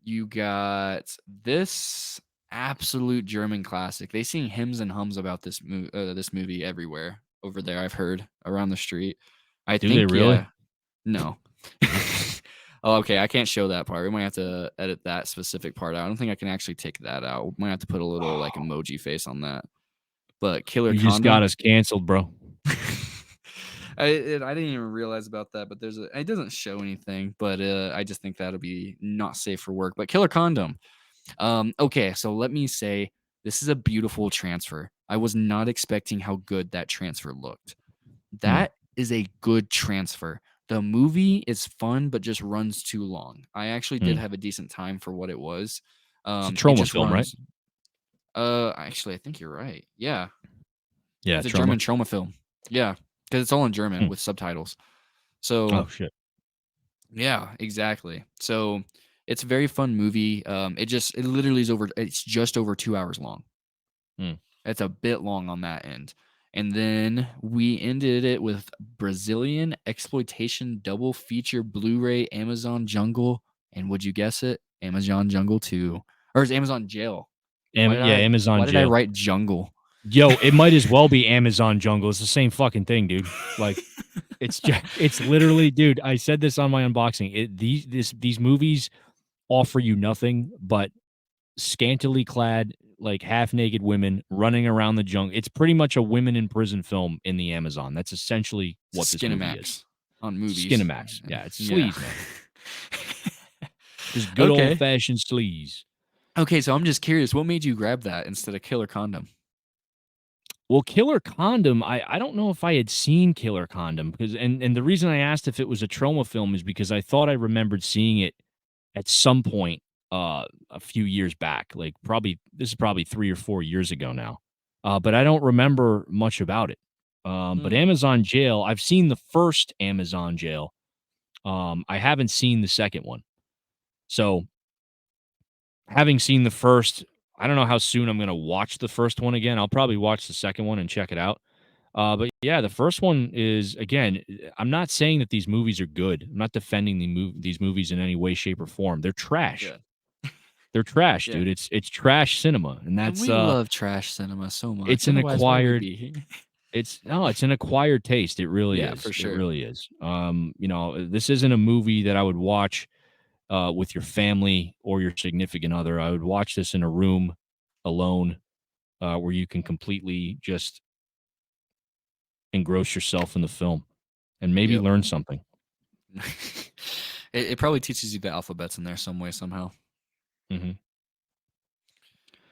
you got this absolute German classic. They sing hymns and hums about this movie everywhere over there. I've heard around the street. I Do they think really? yeah. No. Oh, okay. I can't show that part. We might have to edit that specific part out. I don't think I can actually take that out. We might have to put a little like emoji face on that. But Killer You just got Condom. us canceled, bro. I didn't even realize about that, but it doesn't show anything, but I just think that'll be not safe for work. But Killer Condom. Okay, so let me say this is a beautiful transfer. I was not expecting how good that transfer looked. Hmm. That is a good transfer. The movie is fun, but just runs too long. I actually did Hmm. have a decent time for what it was. It's a It trauma just film, right? runs. Actually, I think you're right. Yeah, Yeah, it's a German trauma. trauma film. Yeah, because it's all in German Hmm. with subtitles. So Oh shit. yeah, exactly. So it's a very fun movie. It literally is over. It's just over 2 hours long. Hmm. It's a bit long on that end. And then we ended it with Brazilian exploitation double feature Blu-ray Amazon Jungle. And would you guess it? Amazon Jungle 2. Or is Amazon Jail? Why did Yeah, I Amazon why did I Jail. write jungle? Yo, it might as well be Amazon Jungle. It's the same fucking thing, dude. Like, it's literally, dude. I said this on my unboxing. These movies offer you nothing but scantily clad, like half naked women running around the jungle. It's pretty much a women in prison film in the Amazon. That's essentially what this movie is. Skinemax on movies. Skinemax. Yeah, it's Yeah. sleaze, man. Just good old Okay. fashioned sleaze. Okay, so I'm just curious, what made you grab that instead of Killer Condom? Well, Killer Condom, I don't know if I had seen Killer Condom because and the reason I asked if it was a trauma film is because I thought I remembered seeing it at some point a few years back. Like this is probably 3 or 4 years ago now. But I don't remember much about it. But Hmm. Amazon Jail, I've seen the first Amazon Jail. I haven't seen the second one. So having seen the first, I don't know how soon I'm going to watch the first one again. I'll probably watch the second one and check it out. But yeah, the first one is again. I'm not saying that these movies are good. I'm not defending these movies in any way, shape, or form. They're trash. Yeah. They're trash, Yeah. dude. It's trash cinema, and And that's we love trash cinema so it's much. an Otherwise, why would we acquired. be here? It's no, it's an acquired taste. It really Yeah, is. for It sure. really is. This isn't a movie that I would watch with your family or your significant other. I would watch this in a room alone, where you can completely just engross yourself in the film and maybe Yep. learn something. It probably teaches you the alphabets in there some way, somehow. Hmm.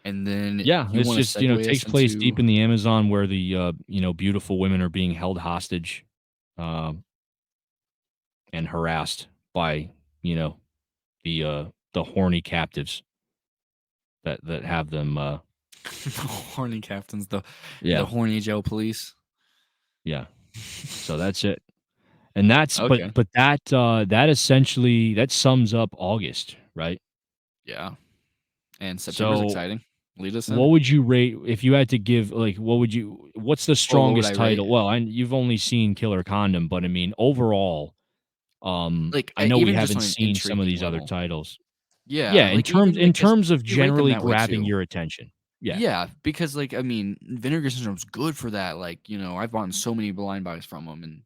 And then Yeah, you it's want to just, it segue takes us place into deep in the Amazon where the, beautiful women are being held hostage, um, and harassed by, you know, the horny captives that have them, the horny captains, the yeah, horny jail police. yeah. So that's it. And that's Okay. but that essentially that sums up August, right? Yeah. And September's So exciting. Lead us what in. would you rate if you had to give like what's the Oh, what would I strongest rate? title? Well, and you've only seen Killer Condom, but I mean overall, Like I know we even just haven't on an seen some of intriguing these other level. titles. Yeah, Yeah, like even in like because terms of we rate them generally that way grabbing too. your attention. Yeah. Yeah, because like I mean, Vinegar Syndrome's good for that. Like I've bought so many blind buys from them, and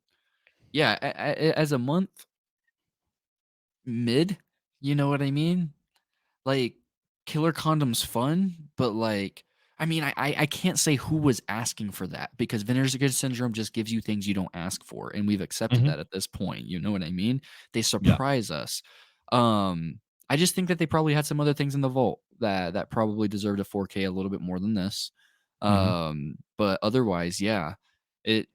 yeah, as a month mid, you know what I mean? Like, Killer Condom's fun, but, like, I mean, I can't say who was asking for that because Vinegar Syndrome just gives you things you don't ask for, and we've accepted Mhm. that at this point, you know what I mean? They Yeah. surprise us. I just think that they probably had some other things in the vault that probably deserved a 4K a little bit more than this. Mhm. But otherwise, yeah, it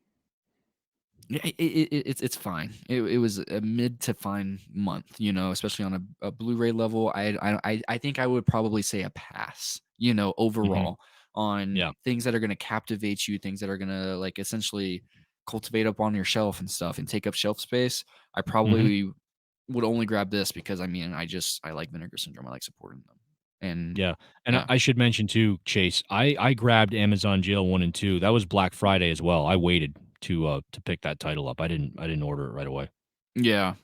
yeah, it's fine. It was a mid to fine month, especially on a Blu-ray level. I think I would probably say a pass, Mhm. overall on Yeah. things that are going to captivate you, things that are going to like essentially cultivate up on your shelf and stuff and take up shelf space. I Mhm. probably would only grab this because I mean, I like Vinegar Syndrome. I like supporting them. And Yeah. And yeah. I should mention too, Chase, I grabbed Amazon Jail 1 and 2. That was Black Friday as well. I waited to pick that title up. I didn't order it right away. Yeah.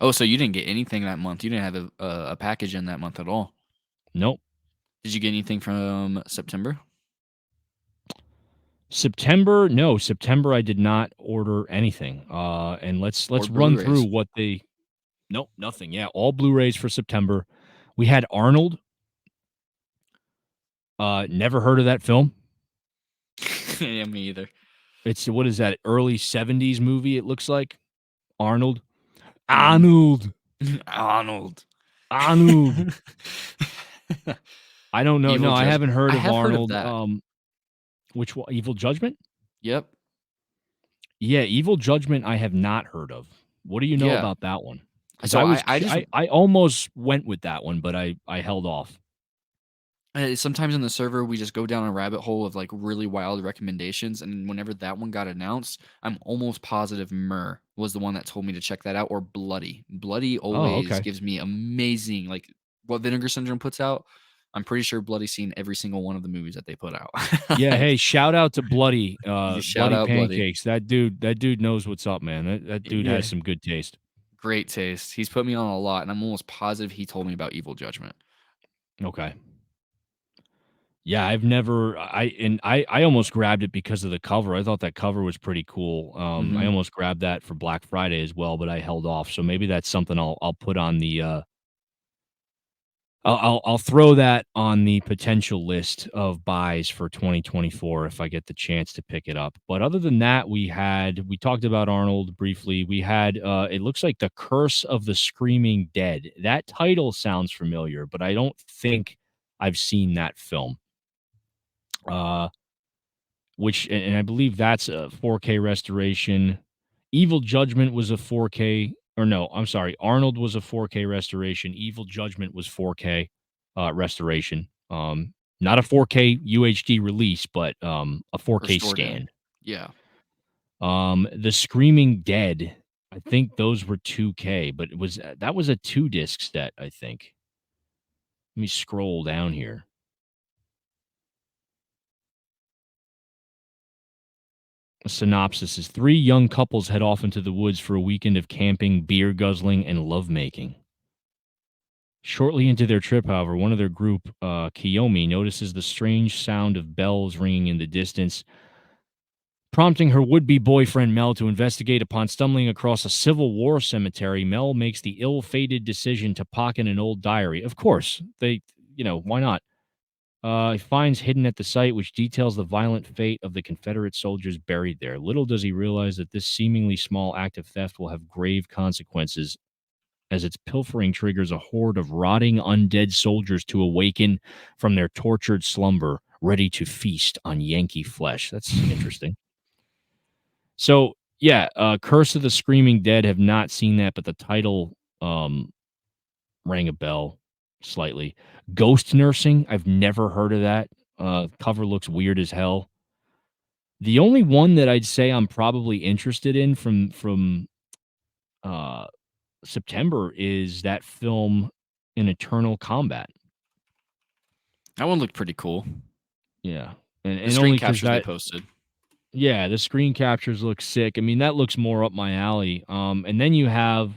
Oh, so you didn't get anything that month. You didn't have a package in that month at all. Nope. Did you get anything from September September, no, September I did not order anything. And or let's run through Blu-rays? what they nope, nothing. Yeah, all Blu-rays for September. We had Arnold. Never heard of that film. Yeah, me either. It's what is that? Early 70s movie it looks like. Arnold. Mhm. Arnold. Arnold. Arnold. I don't know. Evil No, I haven't Judgment. heard I of have heard of Arnold. that. Which one? Evil Judgment? Yep. Yeah, Evil Judgment I have not heard of. What do you know Yeah. about that one? Because So I just I almost went with that one, but I held off. sometimes in the server we just go down a rabbit hole of like really wild recommendations, and whenever that one got announced, I'm almost positive Myrrh was the one that told me to check that out, or Bloody. Bloody Oh, always okay. gives me amazing like what Vinegar Syndrome puts out. I'm pretty sure Bloody's seen every single one of the movies that they put out. Yeah, Like, hey, shout out to Bloody, you shout Bloody out Bloody. Pancakes. That dude knows what's up, man. That dude has Yeah. some good taste. Great taste. He's put me on a lot, and I'm almost positive he told me about Evil Judgment. Okay. Yeah, I've never I almost grabbed it because of the cover. I thought that cover was pretty cool. I Mhm. almost grabbed that for Black Friday as well, but I held off. So maybe that's something I'll put on the I'll throw that on the potential list of buys for 2024 if I get the chance to pick it up. But other than that, we talked about Arnold briefly. We had it looks like The Curse of the Screaming Dead. That title sounds familiar, but I don't think I've seen that film. Uh which and I believe that's a 4K restoration. Evil Judgment was a 4K or no, I'm sorry, Arnold was a 4K restoration. Evil Judgment was 4K restoration. Not a 4K UHD release, but a 4K Restored in. scan. Yeah. The Screaming Dead, I think those were 2K, but it was that was a 2 disc set, I think. Let me scroll down here. A synopsis is three young couples head off into the woods for a weekend of camping, beer guzzling, and lovemaking. Shortly into their trip, however, one of their group, Kiyomi, notices the strange sound of bells ringing in the distance, prompting her would be boyfriend Mel to investigate. Upon stumbling across a Civil War cemetery, Mel makes the ill fated decision to pocket an old diary. Of course, why not? He finds hidden at the site, which details the violent fate of the Confederate soldiers buried there. Little does he realize that this seemingly small act of theft will have grave consequences, as its pilfering triggers a horde of rotting undead soldiers to awaken from their tortured slumber, ready to feast on Yankee flesh. That's interesting. So, yeah, Curse of the Screaming Dead, have not seen that, but the title rang a bell slightly. Ghost Nursing, I've never heard of that. Cover looks weird as hell. The only one that I'd say I'm probably interested in from uh, September is that film in Eternal Combat. That one looked pretty cool. Yeah, The and screen only because captures they that posted. yeah, the screen captures look sick. I mean, that looks more up my alley. And then you have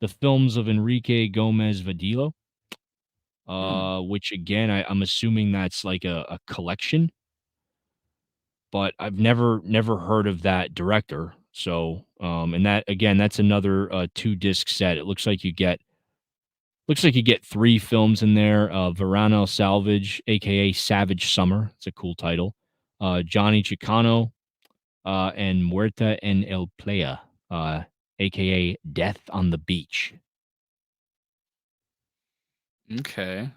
the films of Enrique Gomez Vadillo, Hmm. which again I'm assuming that's like a collection, but I've never heard of that director. So, and that again, that's another 2 disc set. It looks like you get 3 films in there. Verano Salvage, aka Savage Summer. It's a cool title. Johnny Chicano, and Muerta en el Playa, aka Death on the Beach. Okay.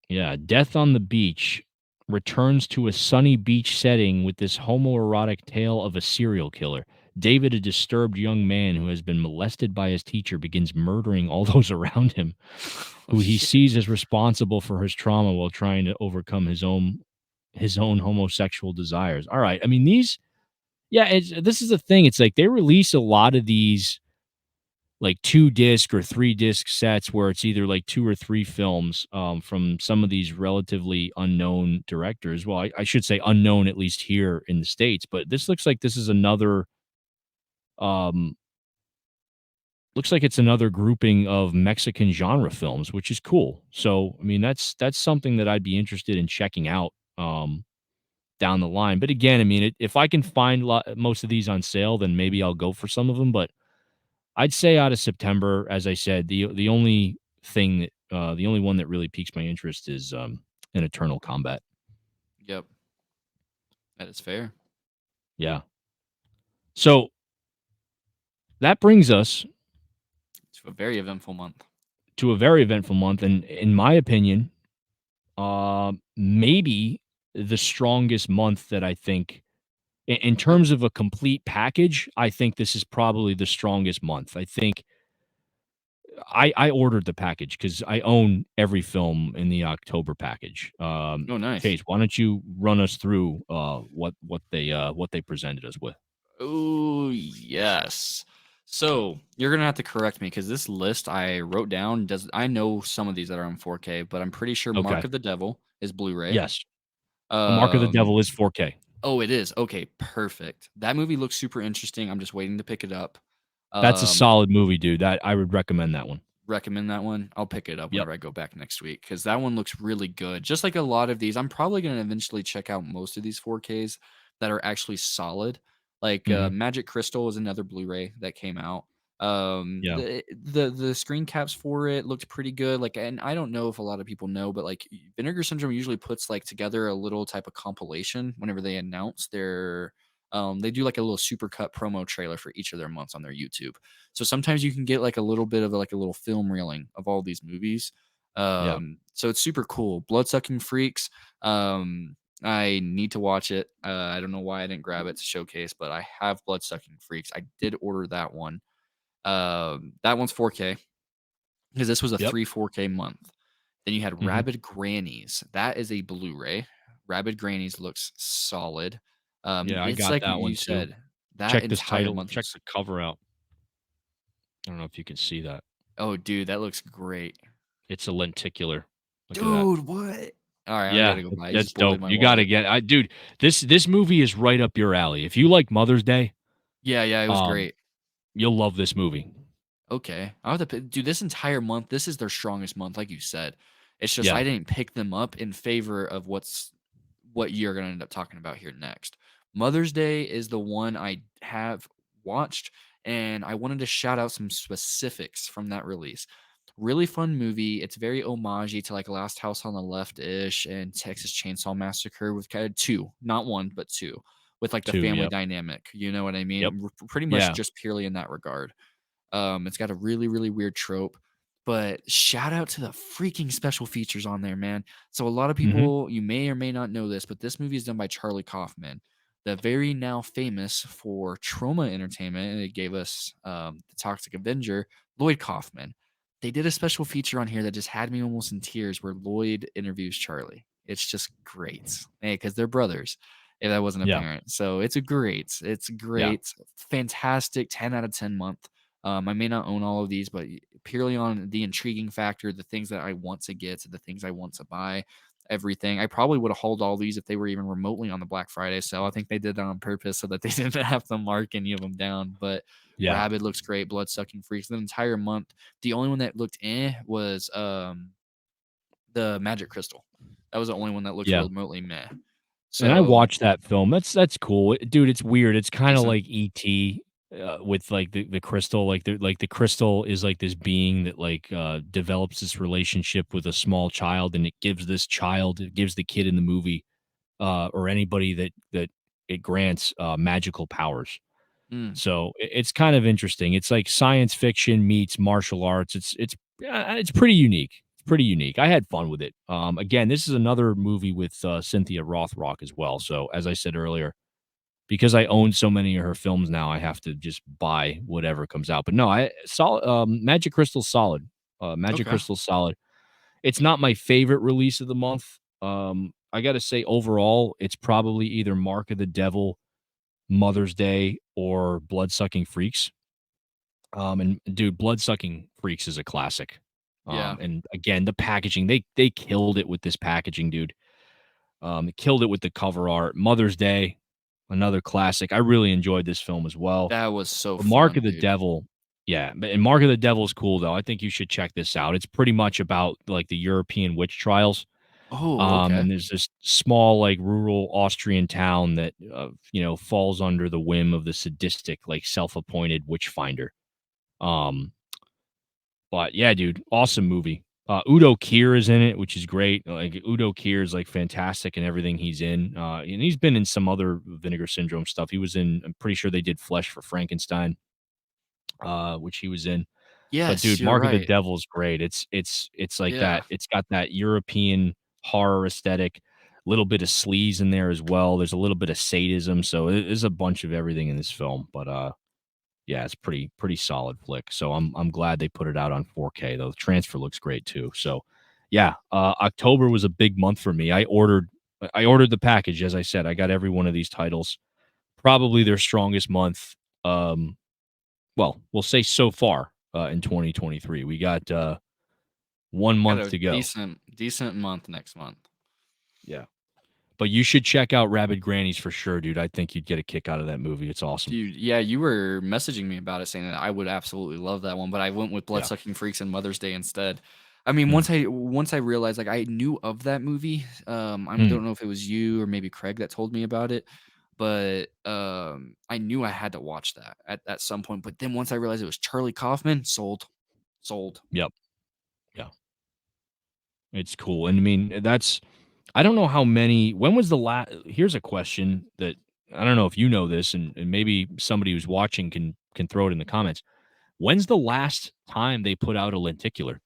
Yeah, Death on the Beach returns to a sunny beach setting with this homoerotic tale of a serial killer. David, a disturbed young man who has been molested by his teacher, begins murdering all those around him, Oh who he shit. sees as responsible for his trauma while trying to overcome his own homosexual desires. All right, I mean these, yeah, this is the thing. It's like they release a lot of these like 2 disc or 3 disc sets where it's either like 2 or 3 films from some of these relatively unknown directors. Well, I should say unknown, at least here in the States, but this looks like this is another um looks like it's another grouping of Mexican genre films, which is cool. So, I mean, that's something that I'd be interested in checking out down the line. But again, I mean, if I can find most of these on sale, then maybe I'll go for some of them. But I'd say out of September, as I said, the only thing that the only one that really piques my interest is an Eternal Combat. Yep. That is fair. Yeah. So that brings us It's a very eventful month. to a very eventful month, and in my opinion, maybe the strongest month that I think in Oh, terms of a complete package. I think this is probably the strongest month. I think I ordered the package because I own every film in the October package. oh, nice. Chase, why don't you run us through what they presented us with? Oh, yes. So you're gonna have to correct me because this list I wrote down does I know some of these that are on 4K, but I'm pretty sure Mark Okay. of the Devil is Blu-ray. Yes. A Mark of the Um, Devil is 4K. oh, it is. Okay, perfect. That movie looks super interesting. I'm just waiting to pick it up. That's a Um, solid movie, dude. That I would recommend that one. recommend that one. I'll pick it up Yep. whenever I go back next week because that one looks really good. Just like a lot of these, I'm probably going to eventually check out most of these 4Ks that are actually solid. Like Mhm. Magic Crystal is another Blu-ray that came out. Yeah. The screen caps for it looked pretty good. Like, and I don't know if a lot of people know, but like Vinegar Syndrome usually puts like together a little type of compilation whenever they announce their. They do like a little supercut promo trailer for each of their months on their YouTube. So sometimes you can get like a little bit of like a little film reeling of all these movies. Yeah. So it's super cool. Bloodsucking Freaks. I need to watch it. I don't know why I didn't grab it to showcase, but I have Bloodsucking Freaks. I did order that one. That one's 4K because this was a Yep. 4K month. Then you had Mhm. Rabid Grannies. That is a Blu-ray. Rabid Grannies looks solid. Yeah, I It's got like that one you too. said, that Check this entire title, month check looks. the cover out. I don't know if you can see that. Oh, dude, that looks great. It's a lenticular. Look at that. Dude, what? Alright, I Yeah, gotta go buy it. You that's just bullied dope. my You gotta wallet. get dude, this movie is right up your alley. If you like Mother's Day, Yeah, yeah, it was um, great. you'll love this movie. Okay. I'll have to dude, this entire month, this is their strongest month, like you said. It's just Yeah. I didn't pick them up in favor of what you're gonna end up talking about here next. Mother's Day is the one I have watched, and I wanted to shout out some specifics from that release. Really fun movie. It's very homagey to like Last House on the Left ish and Texas Chainsaw Massacre with kind of two, not one, but two, with like the 2, family yep. dynamic. You know what I Yep. mean? Pretty much Yeah. just purely in that regard. It's got a really, really weird trope, but shout out to the freaking special features on there, man. So a lot of Mhm. people, you may or may not know this, but this movie is done by Charlie Kaufman, the very now famous for Trauma Entertainment, and it gave us the Toxic Avenger, Lloyd Kaufman. They did a special feature on here that just had me almost in tears, where Lloyd interviews Charlie. It's just great, hey, because they're brothers. If that wasn't Yeah. apparent, so it's Yeah. great, fantastic, 10 out of 10 month. I may not own all of these, but purely on the intriguing factor, the things that I want to get, the things I want to buy, everything. I probably would have hauled all these if they were even remotely on the Black Friday sale. I think they did that on purpose so that they didn't have to mark any of them down. But Yeah. Rabid looks great. Blood Sucking Freaks. The entire month, the only one that looked was the Magic Crystal. That was the only one that looked Yeah. remotely meh. And I So watched that film. That's cool. Dude, it's weird. It's kinda decent. like E.T., with, like, the crystal, like, the crystal is, like, this being that, like, develops this relationship with a small child, and it gives the kid in the movie, or anybody that it grants, magical powers. Mm, So, it's kind of interesting. It's like science fiction meets martial arts. It's pretty unique. It's pretty unique. I had fun with it. Again, this is another movie with, Cynthia Rothrock as well. So, as I said earlier, because I own so many of her films now, I have to just buy whatever comes out. But no, Magic Crystal's solid. Magic okay. Crystal's solid. It's not my favorite release of the month. I gotta say, overall, it's probably either Mark of the Devil, Mother's Day, or Bloodsucking Freaks. And dude, Bloodsucking Freaks is a classic. Yeah. And again, the packaging, they killed it with this packaging, dude. Killed it with the cover art. Mother's Day, another classic. I really enjoyed this film as well. That was so But Mark of fun, the dude. Devil, yeah, and Mark of the Devil is cool though. I think you should check this out. It's pretty much about like the European witch trials. Oh, okay. And there's this small, like rural Austrian town that falls under the whim of the sadistic, like self-appointed witch finder. Um, but yeah, dude, awesome movie. Udo Kier is in it, which is great. Like Udo Kier is like fantastic in everything he's in. And he's been in some other Vinegar Syndrome stuff. He was in. I'm pretty sure they did Flesh for Frankenstein, which he was in. But Yes, dude, you're Mark of the right. Devil is great. It's like Yeah. that. It's got that European horror aesthetic, a little bit of sleaze in there as well. There's a little bit of sadism, so there's a bunch of everything in this film. But yeah, it's pretty solid flick. So I'm glad they put it out on 4K though. The transfer looks great too. So yeah, October was a big month for me. I ordered the package, as I said. I got every one of these titles. Probably their strongest month. Well, we'll say so far in 2023. We got 1 Got month a to go. decent month next month. Yeah. But you should check out Rabid Grannies for sure, dude. I think you'd get a kick out of that movie. It's awesome. Dude, yeah, you were messaging me about it saying that I would absolutely love that one, but I went with Yeah. Bloodsucking Freaks and Mother's Day instead. I mean, Mm, once I realized like I knew of that movie, I mm. don't know if it was you or maybe Craig that told me about it, but I knew I had to watch that at some point. But then once I realized it was Charlie Kaufman, sold. Yep. Yeah. It's cool. And I mean, I don't know how many, when was the last, here's a question that I don't know if you know this, and maybe somebody who's watching can throw it in the comments. When's the last time they put out a lenticular?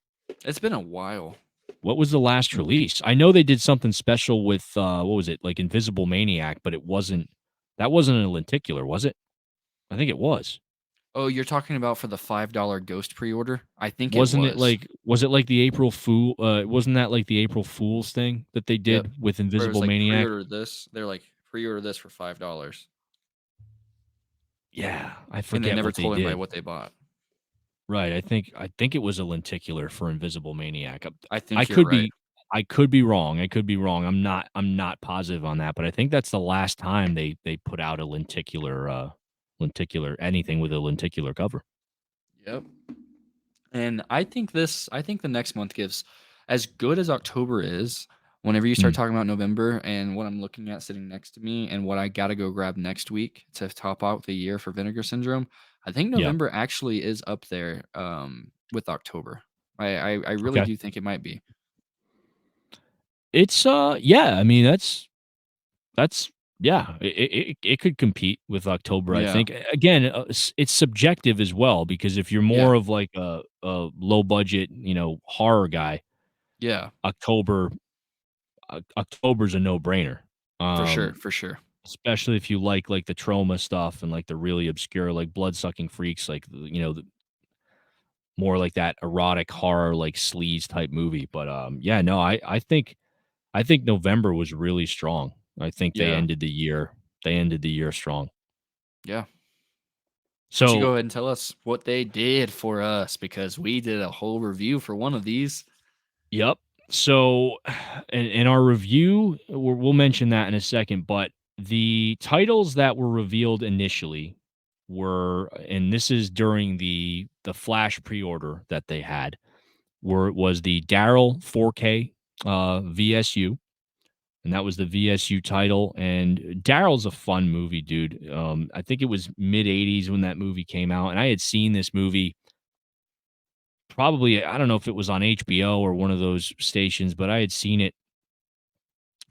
It's been a while. What was the last release? I know they did something special with what was it, like Invisible Maniac, but that wasn't a lenticular, was it? I think it was. Oh, you're talking about for the $5 Ghost pre-order? I think it Wasn't it was. like was it like the April Fool wasn't that like the April Fools thing that they Yep. did with Where it was Invisible like Maniac? pre-order this. They're like pre-order this for $5. Yeah, I And they forget never what they told anybody did. what they bought. Right, I think it was a lenticular for Invisible Maniac. I I think you're could right. be I could be wrong. I could be wrong. I'm not positive on that, but I think that's the last time they put out a lenticular anything with a lenticular cover. Yep. And I think the next month gives as good as October is, whenever you start Mm, talking about November and what I'm looking at sitting next to me and what I gotta go grab next week to top out the year for Vinegar Syndrome, I think yeah. November actually is up there with October. I really Okay. do think it might be. It's yeah, I mean that's yeah, it could compete with October, I Yeah. think. Again, it's subjective as well because if you're Yeah. more of like a low budget, horror guy, Yeah. October October's a no-brainer. For sure. Um, For sure. especially if you like the trauma stuff and like the really obscure like blood-sucking freaks like the more like that erotic horror like sleaze type movie. But yeah, no, I think November was really strong. I think Yeah. they ended the year strong. Yeah. But you go So, ahead and tell us what they did for us because we did a whole review for one of these. yep. So, in our review, we'll mention that in a second, but the titles that were revealed initially were, and this is during the flash pre-order that they had, was the Daryl 4K VSU, and that was the VSU title. And Daryl's a fun movie, dude. I think it was mid '80s when that movie came out, and I had seen this movie probably. I don't know if it was on HBO or one of those stations, but I had seen it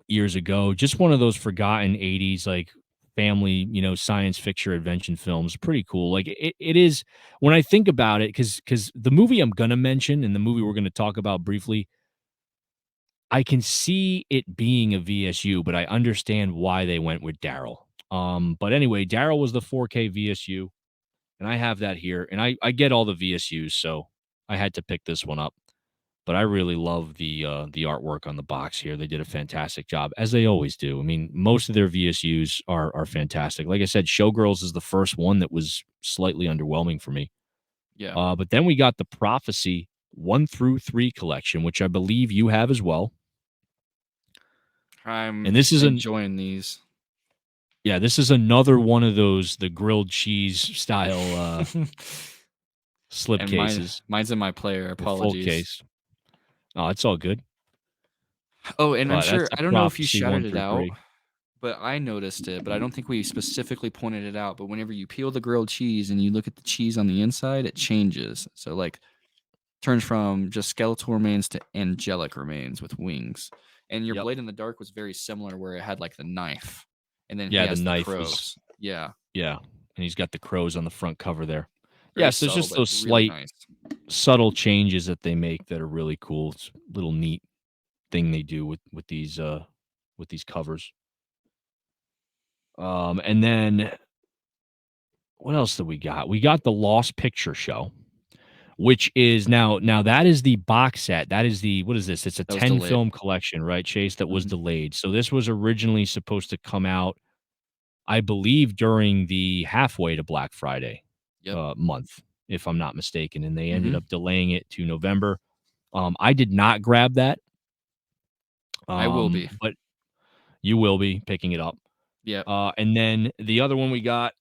years ago. Just one of those forgotten '80s like family, science fiction adventure films. Pretty cool. Like it is when I think about it, because the movie I'm gonna mention and the movie we're gonna talk about briefly I can see it being a VSU, but I understand why they went with Daryl. But anyway, Daryl was the 4K VSU, and I have that here, and I get all the VSUs, so I had to pick this one up. But I really love the artwork on the box here. They did a fantastic job, as they always do. I mean, most of their VSUs are fantastic. Like I said, Showgirls is the first one that was slightly underwhelming for me. Yeah. But then we got the Prophecy 1 through 3 collection, which I believe you have as well. And I'm this is an enjoying these. Yeah, this is another one of those the grilled cheese style, slip And cases mine's in my player. or full Apologies. case. Oh, it's all good, Oh, and I'm but sure that's the I don't know if you Prophecy shouted 1 it through out, 3. but I noticed it, but I don't think we specifically pointed it out. But whenever you peel the grilled cheese and you look at the cheese on the inside, it changes. So like turns from just skeletal remains to angelic remains with wings. And your Yep. blade in the dark was very similar where it had like the knife. And then he Yeah, the has the knife was crows. Yeah. yeah, and he's got the crows on the front cover there. Very Yes, there's subtle, just but those really slight, nice. subtle changes that they make that are really cool. It's a little neat thing they do with these covers. And then what else did we got? We got the Lost Picture Show, which is now that is the box set. That is the what is this? It's a That was 10 delayed. film collection, right, Chase, that was Mhm. delayed. So this was originally supposed to come out, I believe, during the halfway to Black Friday Yep. month, if I'm not mistaken, and they ended Mhm. up delaying it to November. I did not grab that. I will be. But You will be picking it up. Yep. And then the other one we got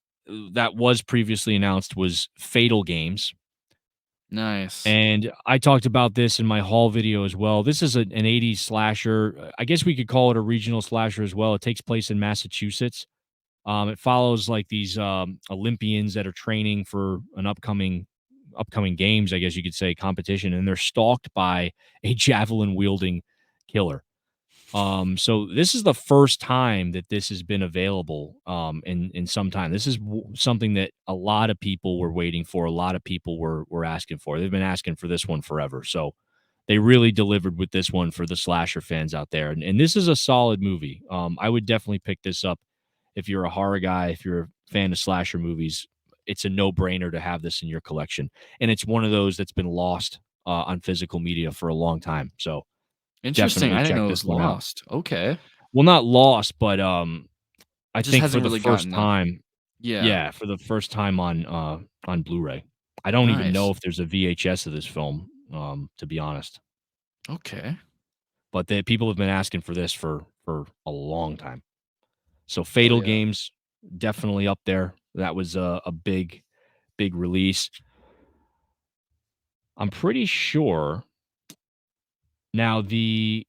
that was previously announced was Fatal Games. Nice. And I talked about this in my haul video as well. This is an 80s slasher. I guess we could call it a regional slasher as well. It takes place in Massachusetts. It follows like these Olympians that are training for an upcoming games, I guess you could say, competition, and they're stalked by a javelin wielding killer. So this is the first time that this has been available in some time. This is something that a lot of people were waiting for. A lot of people were asking for. They've been asking for this one forever. So they really delivered with this one for the slasher fans out there. And this is a solid movie. I would definitely pick this up if you're a horror guy, if you're a fan of slasher movies. It's a no brainer to have this in your collection. And it's one of those that's been lost on physical media for a long time. So Interesting. definitely I didn't check know it this was one out. lost. Okay. Well, not lost, but, I Just think for hasn't the really first gotten the time yeah. yeah, for the first time on Blu-ray. I don't even know Nice. if there's a VHS of this film, to be honest, Okay. but the people have been asking for this for a long time. So Oh, Fatal yeah. Games, definitely up there. That was a big release. I'm pretty sure now the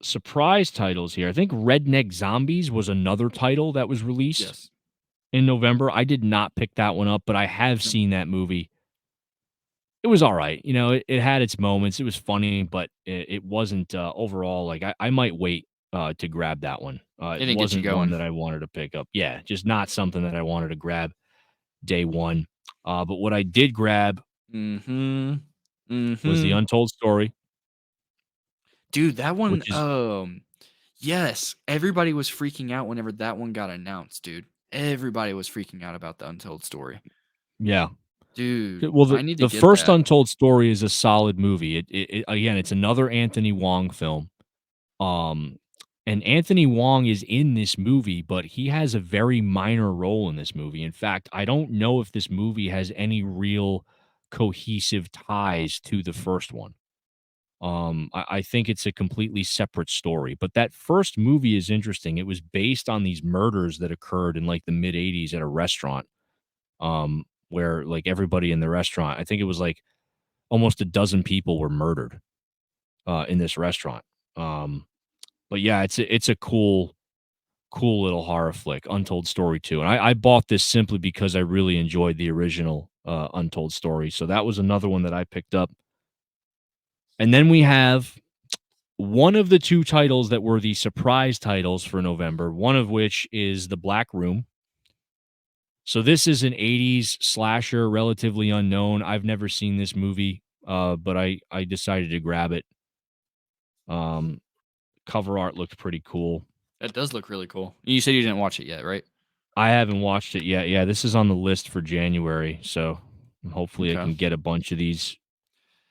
surprise titles here, I think Redneck Zombies was another title that was released Yes. in November. I did not pick that one up, but I have Yep. seen that movie. It was alright, it had its moments, it was funny, but it wasn't, overall, like, I might wait, to grab that one. It It didn't get you wasn't one going. that I wanted to pick up. Yeah, just not something that I wanted to grab day 1. But what I did grab Mhm. was The Mhm. Untold Story, Dude, that one, which is yes, everybody was freaking out whenever that one got announced, dude. Everybody was freaking out about the Untold Story. yeah. Dude, Well, I need to the get first that. Untold Story is a solid movie. It again, it's another Anthony Wong film. Um, and Anthony Wong is in this movie, but he has a very minor role in this movie. In fact, I don't know if this movie has any real cohesive ties to the first one. I think it's a completely separate story. But that first movie is interesting. It was based on these murders that occurred in like the mid 80s at a restaurant. Where like everybody in the restaurant, I think it was like almost a dozen people were murdered in this restaurant. Um, but yeah, it's a cool little horror flick, Untold Story 2. And I bought this simply because I really enjoyed the original Untold Story. So that was another one that I picked up. And then we have one of the two titles that were the surprise titles for November, one of which is The Black Room. So this is an 80s slasher, relatively unknown. I've never seen this movie, but I decided to grab it. Um, Cover art looked pretty cool. That does look really cool. You said you didn't watch it yet, right? I haven't watched it yet. Yeah, this is on the list for January, so hopefully I Okay. can get a bunch of these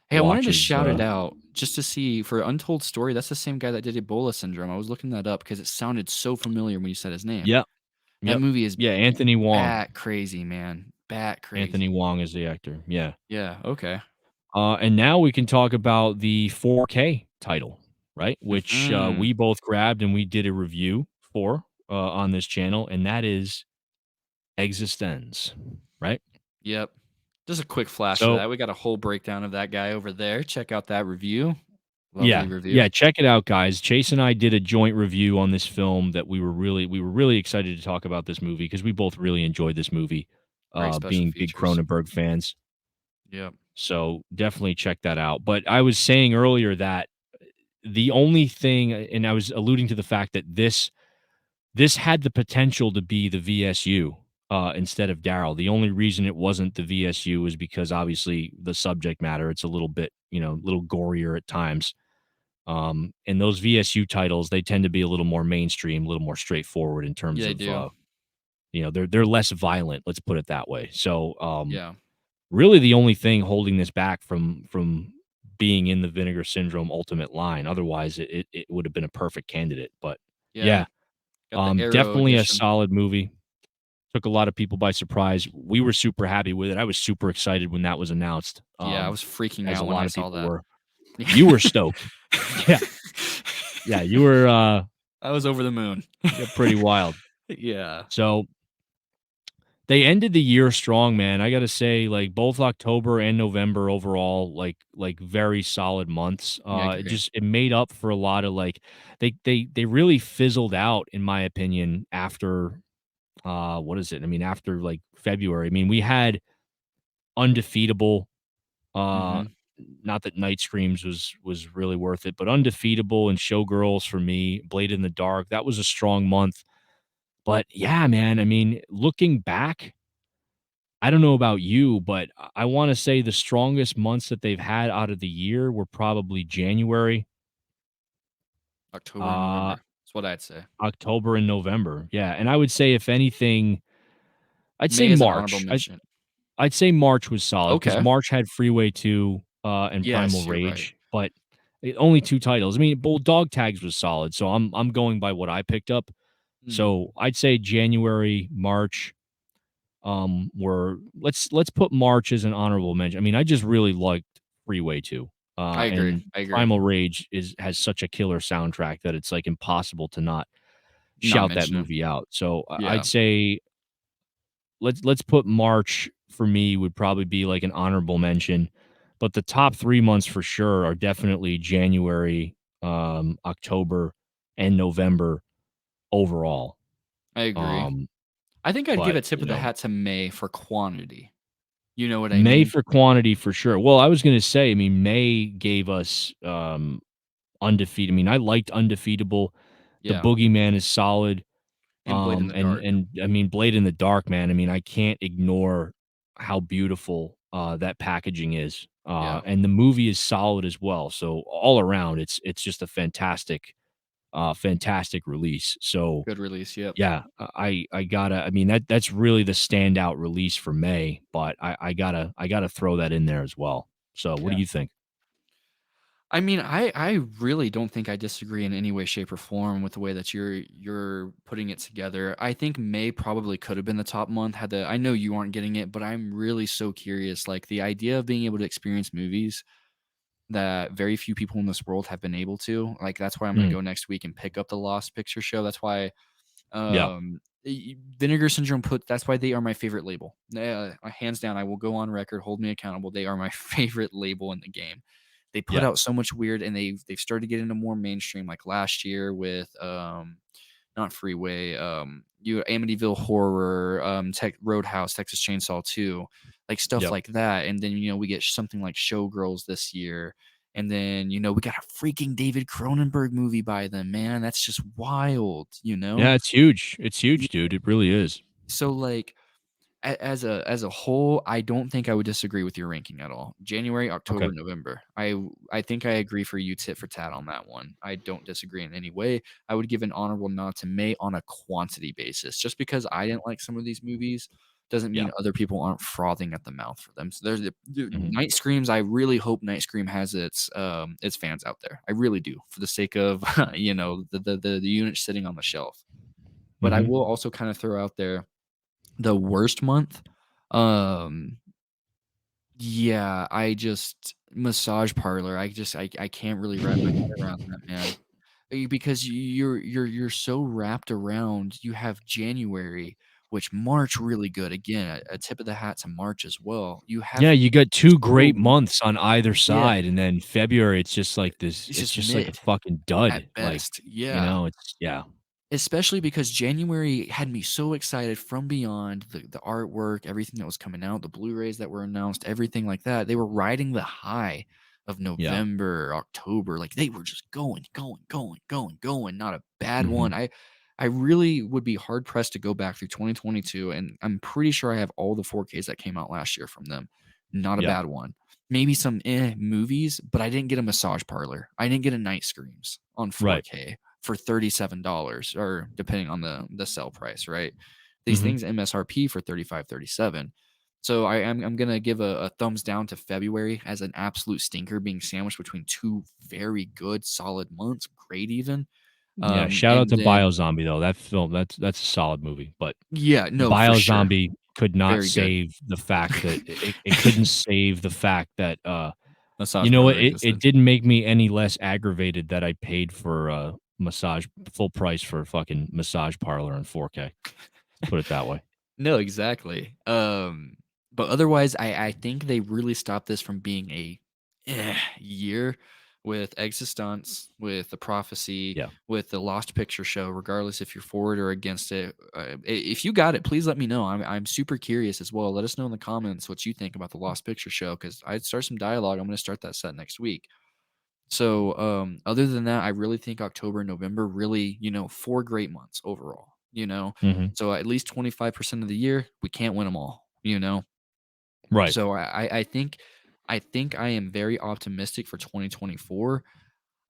Hey, I wanted to watches. shout it out just to see for Untold Story. That's the same guy that did Ebola Syndrome. I was looking that up because it sounded so familiar when you said his name. Yep, That yep, movie is yeah. Anthony Wong. bat crazy, man. Bat Anthony crazy. Wong is the actor. Yeah. Yeah. Okay. And now we can talk about the 4K title, right? Which Hmm. we both grabbed and we did a review for on this channel, and that is Existenz, right? Yep. Just a quick flash of So that. We got a whole breakdown of that guy over there. Check out that review. Lovely yeah, review. yeah, check it out, guys. Chase and I did a joint review on this film that we were really excited to talk about this movie because we both really enjoyed this movie, Great special being big features. Cronenberg fans. Yep. So definitely check that out. But I was saying earlier that the only thing, and I was alluding to the fact that this had the potential to be the VSU instead of Daryl. The only reason it wasn't the VSU was because obviously the subject matter. It's a little bit, a little gorier at times. And those VSU titles, they tend to be a little more mainstream, a little more straightforward in Yeah, terms they of, do. they're less violent. Let's put it that way. So, Yeah. really, the only thing holding this back from being in the Vinegar Syndrome Ultimate line, otherwise, it would have been a perfect candidate. But Yeah. yeah, Got the Arrow definitely a edition. solid movie. Took a lot of people by surprise. We were super happy with it. I was super excited when that was announced. Yeah, I was freaking As a out when I lot of saw people that. were. You were stoked. Yeah. Yeah, you were I was over the moon. yeah, pretty wild. Yeah. So they ended the year strong, man. I gotta say, like both October and November overall, like very solid months. Yeah, I It agree. just it made up for a lot of like they really fizzled out, in my opinion, after what is it? I mean, after like February. I mean, we had undefeatable. Uh, Mhm. not that Night Screams was really worth it, but undefeatable and Showgirls for me, Blade in the Dark. That was a strong month. But yeah, man. I mean, looking back, I don't know about you, but I want to say the strongest months that they've had out of the year were probably January, October and uh, November. That's what I'd say. October, and November. Yeah, and I would say if anything, I'd say May is an honorable March. mention. I'd say March was solid because Okay. March had Freeway 2 and Primal Yes, you're right. Rage, but only 2 titles. I mean, Bull Dog Tags was solid, so I'm going by what I picked up. Mm, So I'd say January, March, were let's put March as an honorable mention. I mean, I just really liked Freeway 2. I agree. And I agree. Primal Rage has such a killer soundtrack that it's like impossible to not Not shout that mention him. movie out. So I'd Yeah. say let's put March for me would probably be like an honorable mention, but the top 3 months for sure are definitely January, October, and November overall. I agree. Um, I think I'd give but, a tip of the hat to May for quantity. You know what I May mean? for quantity for sure. Well, I was gonna say, I mean, May gave us, undefeated. I mean, I liked Undefeatable. The Yeah. Boogeyman is solid. And Blade in the Dark. And I mean, Blade in the Dark, man. I mean, I can't ignore how beautiful that packaging is. Yeah. And the movie is solid as well. So all around, it's just a fantastic release. So Good release. Yep. yeah, I gotta. I mean that's really the standout release for May. But I gotta throw that in there as well. So what do Yeah. you think? I mean, I really don't think I disagree in any way, shape, or form with the way that you're putting it together. I think May probably could have been the top month had the I know you aren't getting it, but I'm really so curious. Like the idea of being able to experience movies that very few people in this world have been able to. Like that's why I'm gonna Mm, go next week and pick up the Lost Picture Show. That's why yeah, Vinegar Syndrome that's why they are my favorite label. Hands down, I will go on record, hold me accountable. They are my favorite label in the game. They put yeah, out so much weird, and they've started to get into more mainstream. Like last year with not Freeway, you Amityville Horror, Tech Roadhouse, Texas Chainsaw 2, like stuff yep. like that. And then we get something like Showgirls this year. And then, we got a freaking David Cronenberg movie by them, man. That's just wild, you know? Yeah, it's huge. It's Yeah. huge, dude. It really is. So like as a whole, I don't think I would disagree with your ranking at all. January, Okay. October, November. I think I agree for you tit for tat on that one. I don't disagree in any way. I would give an honorable nod to May on a quantity basis. Just because I didn't like some of these movies doesn't Yeah. mean other people aren't frothing at the mouth for them. So there's the Mhm. Night Screams. I really hope Night Scream has its fans out there. I really do, for the sake of the unit sitting on the shelf. But I Mhm. will also kind of throw out there the worst month? Um, yeah, I just massage parlor, I can't really wrap my head around that, man. Because you're so wrapped around you have January, which March really good, again, a tip of the hat to March as well. You Yeah, have you got 2 so great months on either yeah, side, and then February, it's just like this it's it's just just like a mid fucking at dud, like, best, yeah. it's yeah. Especially because January had me so excited from beyond the artwork, everything that was coming out, the Blu-rays that were announced, everything like that. They were riding the high of Yeah. November, October. Like they were just going, going, going, going, going. Not a bad Mhm. one. I really would be hard pressed to go back through 2022, and I'm pretty sure I have all the 4Ks that came out last year from them. Not a Yeah. bad one. Maybe some movies, but I didn't get a massage parlor. I didn't get a Night Screams on Right. 4K for $37 or depending on the sell price, right? These Mhm. things MSRP for 35, 37. So I'm gonna give a thumbs down to February as an absolute stinker being sandwiched between two very good solid months, great even. Yeah, shout out And to then Biozombie, though. That film, that's a solid movie, but yeah, no, for sure. Biozombie could not Very good. save the fact that it couldn't save the fact that, Massage You know what? parlor It existence. didn't make me any less aggravated that I paid for, massage full price for a fucking massage parlor in 4K. Let's put it that way. No, exactly. But otherwise, I think they really stopped this from being a year with Existence, with the Prophecy, Yeah. with the Lost Picture Show. Regardless if you're for it or against it, if you got it, please let me know. I'm super curious as well. Let us know in the comments what you think about the Lost Picture Show because I'd start some dialogue. I'm going to start that set next week. So, other than that, I really think October and November really, 4 great months overall, you know? Mhm. So at least 25% of the year, we can't win them all, you know? Right. So I think I am very optimistic for 2024.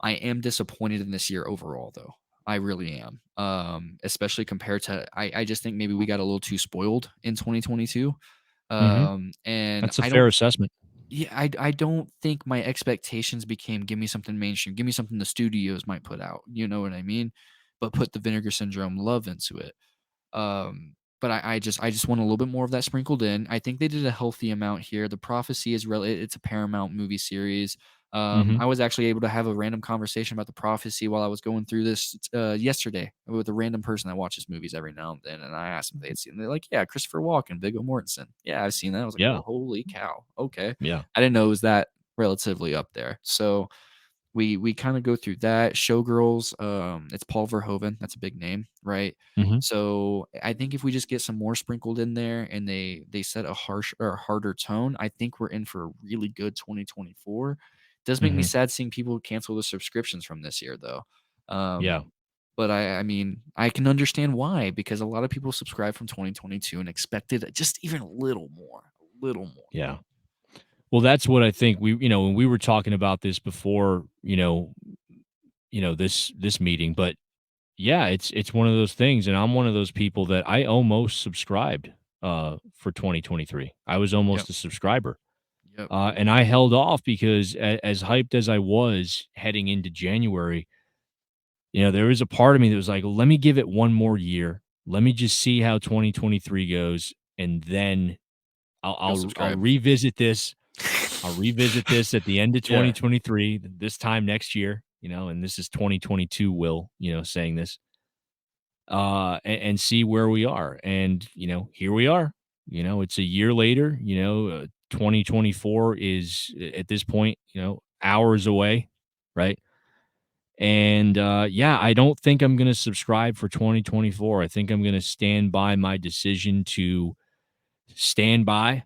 I am disappointed in this year overall though. I really am. Especially compared to I just think maybe we got a little too spoiled in 2022. Mhm. And That's a I fair don't assessment. yeah, I don't think my expectations became give me something mainstream, give me something the studios might put out, you know what I mean? But put the Vinegar Syndrome love into it. But I just want a little bit more of that sprinkled in. I think they did a healthy amount here. The Prophecy is really it's a Paramount movie series. Mhm. I was actually able to have a random conversation about the Prophecy while I was going through this yesterday with a random person that watches movies every now and then, and I asked them if they had seen. It. They're like, "Yeah, Christopher Walken, Viggo Mortensen. Yeah, I've seen that." I was like, "Oh, Yeah. holy cow! Okay, Yeah. I didn't know it was that relatively up there." So we kind of go through that. Showgirls, it's Paul Verhoeven. That's a big name, right? Mhm. So I think if we just get some more sprinkled in there and they set a harsh or a harder tone, I think we're in for a really good 2024. Does make me Mhm. sad seeing people cancel the subscriptions from this year though. Um, Yeah. but I mean, I can understand why because a lot of people subscribed from 2022 and expected just even a little more, a little more. Yeah. Well, that's what I think when we were talking about this before, this meeting, but yeah, it's one of those things, and I'm one of those people that I almost subscribed for 2023. I was Yep. almost a subscriber. Yep. And I held off because as hyped as I was heading into January, there was a part of me that was like, let me give it one more year. Let me just see how 2023 goes, and then I'll You'll I'll I'll subscribe. revisit this. I'll revisit this at the end of Yeah. 2023, this time next year, and this is 2022, Will, saying this, and see where we are. And, here we are. It's a year later, 2024 is at this point, hours away, right? And yeah, I don't think I'm going to subscribe for 2024. I think I'm going to stand by my decision to stand by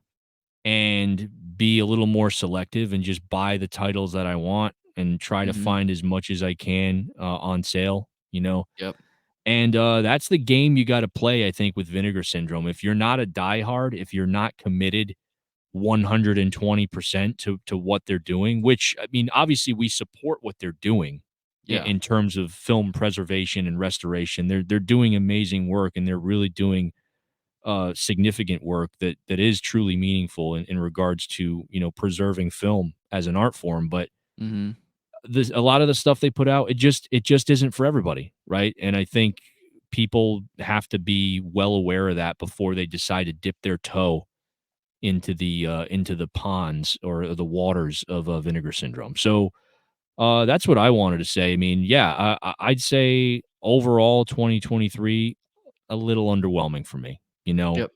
and be a little more selective and just buy the titles that I want and try to Mhm. find as much as I can on sale, Yep. And that's the game you got to play, I think, with Vinegar Syndrome. If you're not a diehard, if you're not committed 120% to what they're doing, which I mean, obviously we support what they're doing Yeah. in terms of film preservation and restoration. They're doing amazing work and they're really doing significant work that is truly meaningful in regards to preserving film as an art form. But Mhm. a lot of the stuff they put out, it just isn't for everybody, right? And I think people have to be well aware of that before they decide to dip their toe into the ponds or the waters of Vinegar Syndrome. So that's what I wanted to say. I mean, yeah, I'd say overall 2023 a little underwhelming for me. Yep.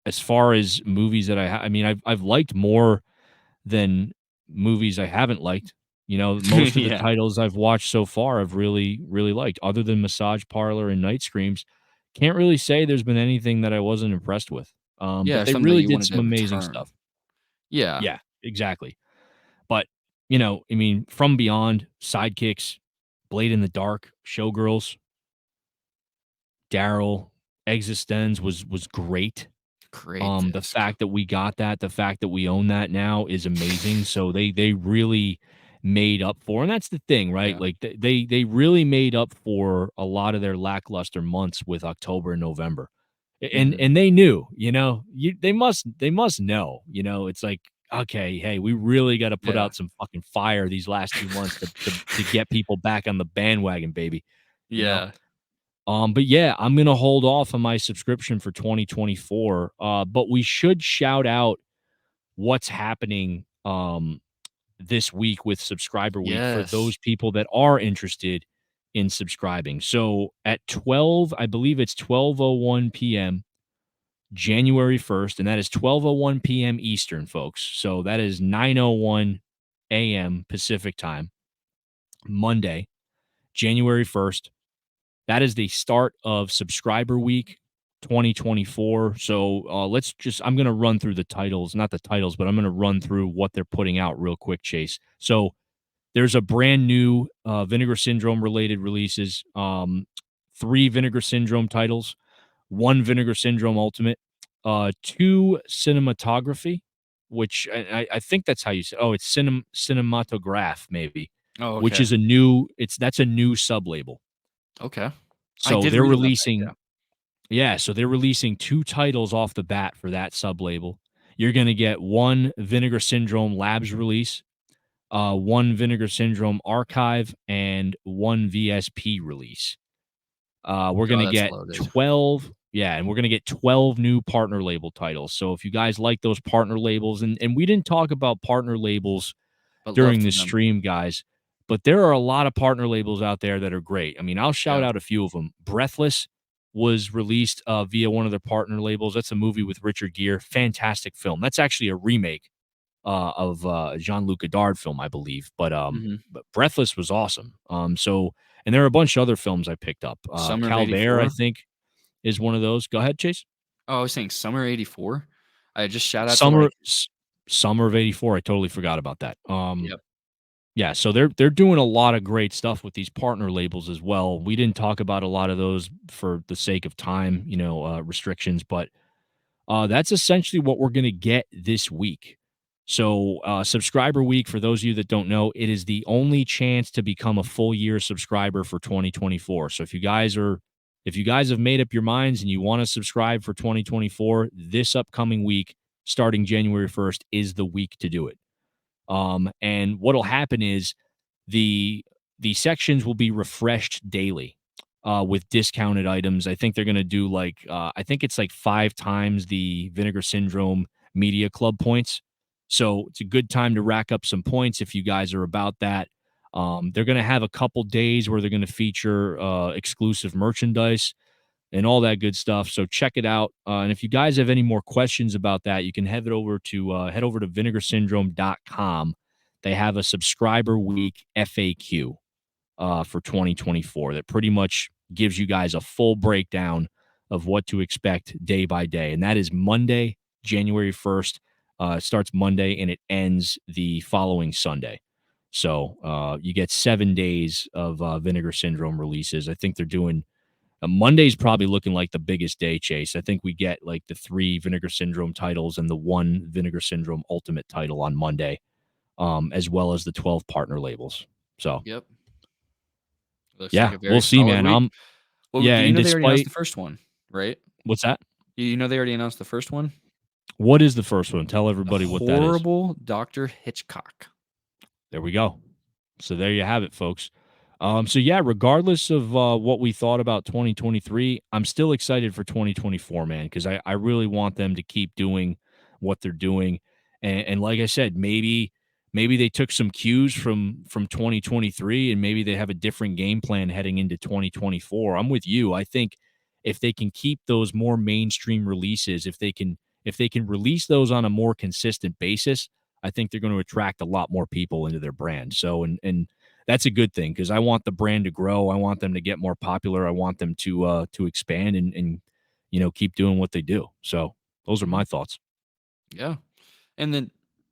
As far as movies that I mean, I've liked more than movies I haven't liked. Most of the Yeah. titles I've watched so far I've really, really liked, other than Massage Parlor and Night Screams. Can't really say there's been anything that I wasn't impressed with. Yeah, But they something that really you did wanted some to amazing return. stuff. Yeah. Yeah, exactly. But, I mean, From Beyond, Sidekicks, Blade in the Dark, Showgirls, Daryl, Existenz was great. Great The disc. fact that we got that, the fact that we own that now is amazing. So they really made up for, and that's the thing, right? Yeah. Like they really made up for a lot of their lackluster months with October and November. And Mhm. and they knew, they must know, it's like, okay, hey, we really got to put Yeah. out some fucking fire these last 2 months to get people back on the bandwagon, baby. You know? Yeah. But yeah, I'm gonna hold off on my subscription for 2024. But we should shout out what's happening um, this week with Subscriber Week for Yes. those people that are interested in subscribing. So at 12, I believe it's 12:01 p.m. January 1st, and that is 12:01 p.m. Eastern, folks. So that is 9:01 a.m. Pacific time, Monday, January 1st. That is the start of Subscriber Week 2024. So I'm going to run through the titles, not the titles, but I'm going to run through what they're putting out real quick, Chase. So there's a brand new Vinegar Syndrome related releases, three Vinegar Syndrome titles, one Vinegar Syndrome Ultimate, two cinematography, which I think that's how you say. Oh, it's cinematograph maybe, Oh, which okay. is a new. That's a new sub label. Okay. I So did they're read about that, yeah. releasing, yeah. So they're releasing two titles off the bat for that sub label. You're going to get one Vinegar Syndrome Labs release, one Vinegar Syndrome Archive, and one VSP release. We're going Oh, to that's get loaded. 12, yeah, and we're going to get 12 new partner label titles. So if you guys like those partner labels, and we didn't talk about partner labels But love during to this them. stream, guys, but there are a lot of partner labels out there that are great. I mean, I'll shout Yeah. out a few of them. Breathless was released via one of their partner labels. That's a movie with Richard Gere. Fantastic film. That's actually a remake of Jean-Luc Godard film, I believe. Mhm. But Breathless was awesome. And there are a bunch of other films I picked up. Summer of Calvert, I '84? think, is one of those. Go ahead, Chase. Oh, I was saying summer '84? I just shout out to, Summer like S- Summer of '84. I totally forgot about that. Yep. Yeah, so they're doing a lot of great stuff with these partner labels as well. We didn't talk about a lot of those for the sake of time, restrictions, but that's essentially what we're going to get this week. So, subscriber week, for those of you that don't know, it is the only chance to become a full year subscriber for 2024. So, if you guys have made up your minds and you want to subscribe for 2024, this upcoming week, starting January 1st, is the week to do it. And what'll happen is the the sections will be refreshed daily with discounted items. I think they're going to do I think it's like 5 times the Vinegar Syndrome Media Club points. So it's a good time to rack up some points if you guys are about that. They're going to have a couple days where they're going to feature exclusive merchandise and all that good stuff. So check it out. And if you guys have any more questions about that, you can head over to vinegarsyndrome.com. They have a subscriber week FAQ for 2024 that pretty much gives you guys a full breakdown of what to expect day by day. And that is Monday, January 1st. It starts Monday and it ends the following Sunday. So you get 7 days of Vinegar Syndrome releases. I think they're doing Monday's probably looking like the biggest day, Chase. I think we get like the 3 Vinegar Syndrome titles and the 1 Vinegar Syndrome Ultimate title on Monday, as well as the 12 partner labels. So, Yep. Looks like yeah, a we'll very see, solid man. week. Well, Yeah, do you and know they already announced despite the first one, right? what's that? You know they already announced the first one? What is the first one? Tell The everybody what that is. Horrible Dr. Hitchcock. There we go. So there you have it, folks. So yeah, regardless of what we thought about 2023, I'm still excited for 2024, man, because I really want them to keep doing what they're doing. And like I said, maybe they took some cues from 2023 and maybe they have a different game plan heading into 2024. I'm with you. I think if they can keep those more mainstream releases, if they can release those on a more consistent basis, I think they're going to attract a lot more people into their brand. So, and that's a good thing because I want the brand to grow. I want them to get more popular. I want them to expand and keep doing what they do. So, those are Mhm. my thoughts. Yeah. And then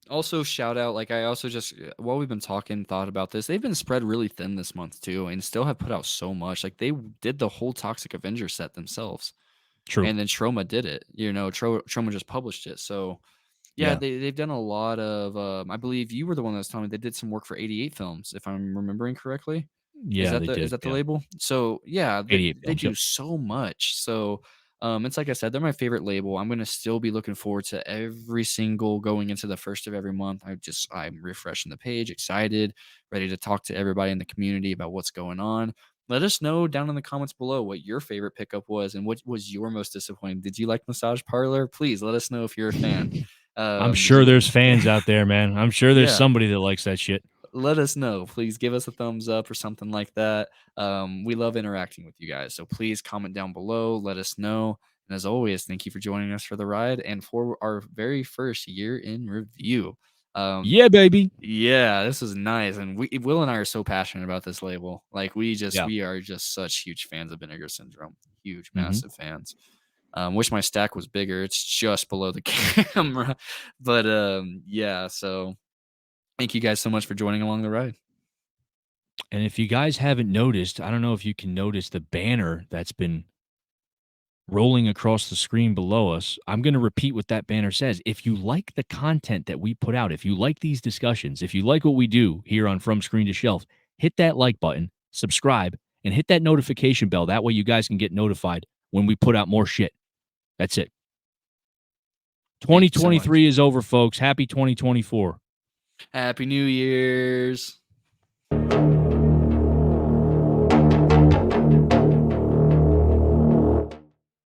also shout out, like I also just while we've been talking, thought about this. They've been spread really thin this month too, and still have put out so much. Like they did the whole Toxic Avenger set themselves, True. and then Troma did it. Troma just published it. So yeah, Yeah. they've done a lot of. I believe you were the one that was telling me they did some work for 88 Films, if I'm remembering correctly. Yeah, they Is did. that the Yeah. label? So, yeah, 88 they films. do Yep. so much. So, it's like I said, they're my favorite label. I'm gonna still be looking forward to every single going into the first of every month. I'm refreshing the page, excited, ready to talk to everybody in the community about what's going on. Let us know down in the comments below what your favorite pickup was and what was your most disappointing. Did you like Massage Parlor? Please let us know if you're a fan. I'm sure Yeah. there's fans out there, man. I'm sure there's Yeah. somebody that likes that shit. Let us know. Please give us a thumbs up or something like that. We love interacting with you guys. So please comment down below. Let us know. And as always, thank you for joining us for the ride and for our very first year in review. Um, Yeah, baby. yeah, this is nice. And Will and I are so passionate about this label. Like Yeah. we are just such huge fans of Vinegar Syndrome. Huge, Hmm. massive fans. Wish my stack was bigger. It's just below the camera. But yeah, so thank you guys so much for joining along the ride. And if you guys haven't noticed, I don't know if you can notice the banner that's been rolling across the screen below us. I'm going to repeat what that banner says. If you like the content that we put out, if you like these discussions, if you like what we do here on From Screen to Shelf, hit that like button, subscribe, and hit that notification bell. That way you guys can get notified when we put out more shit. That's it. Thank you so much. 2023 is over, folks. Happy 2024. Happy New Year's.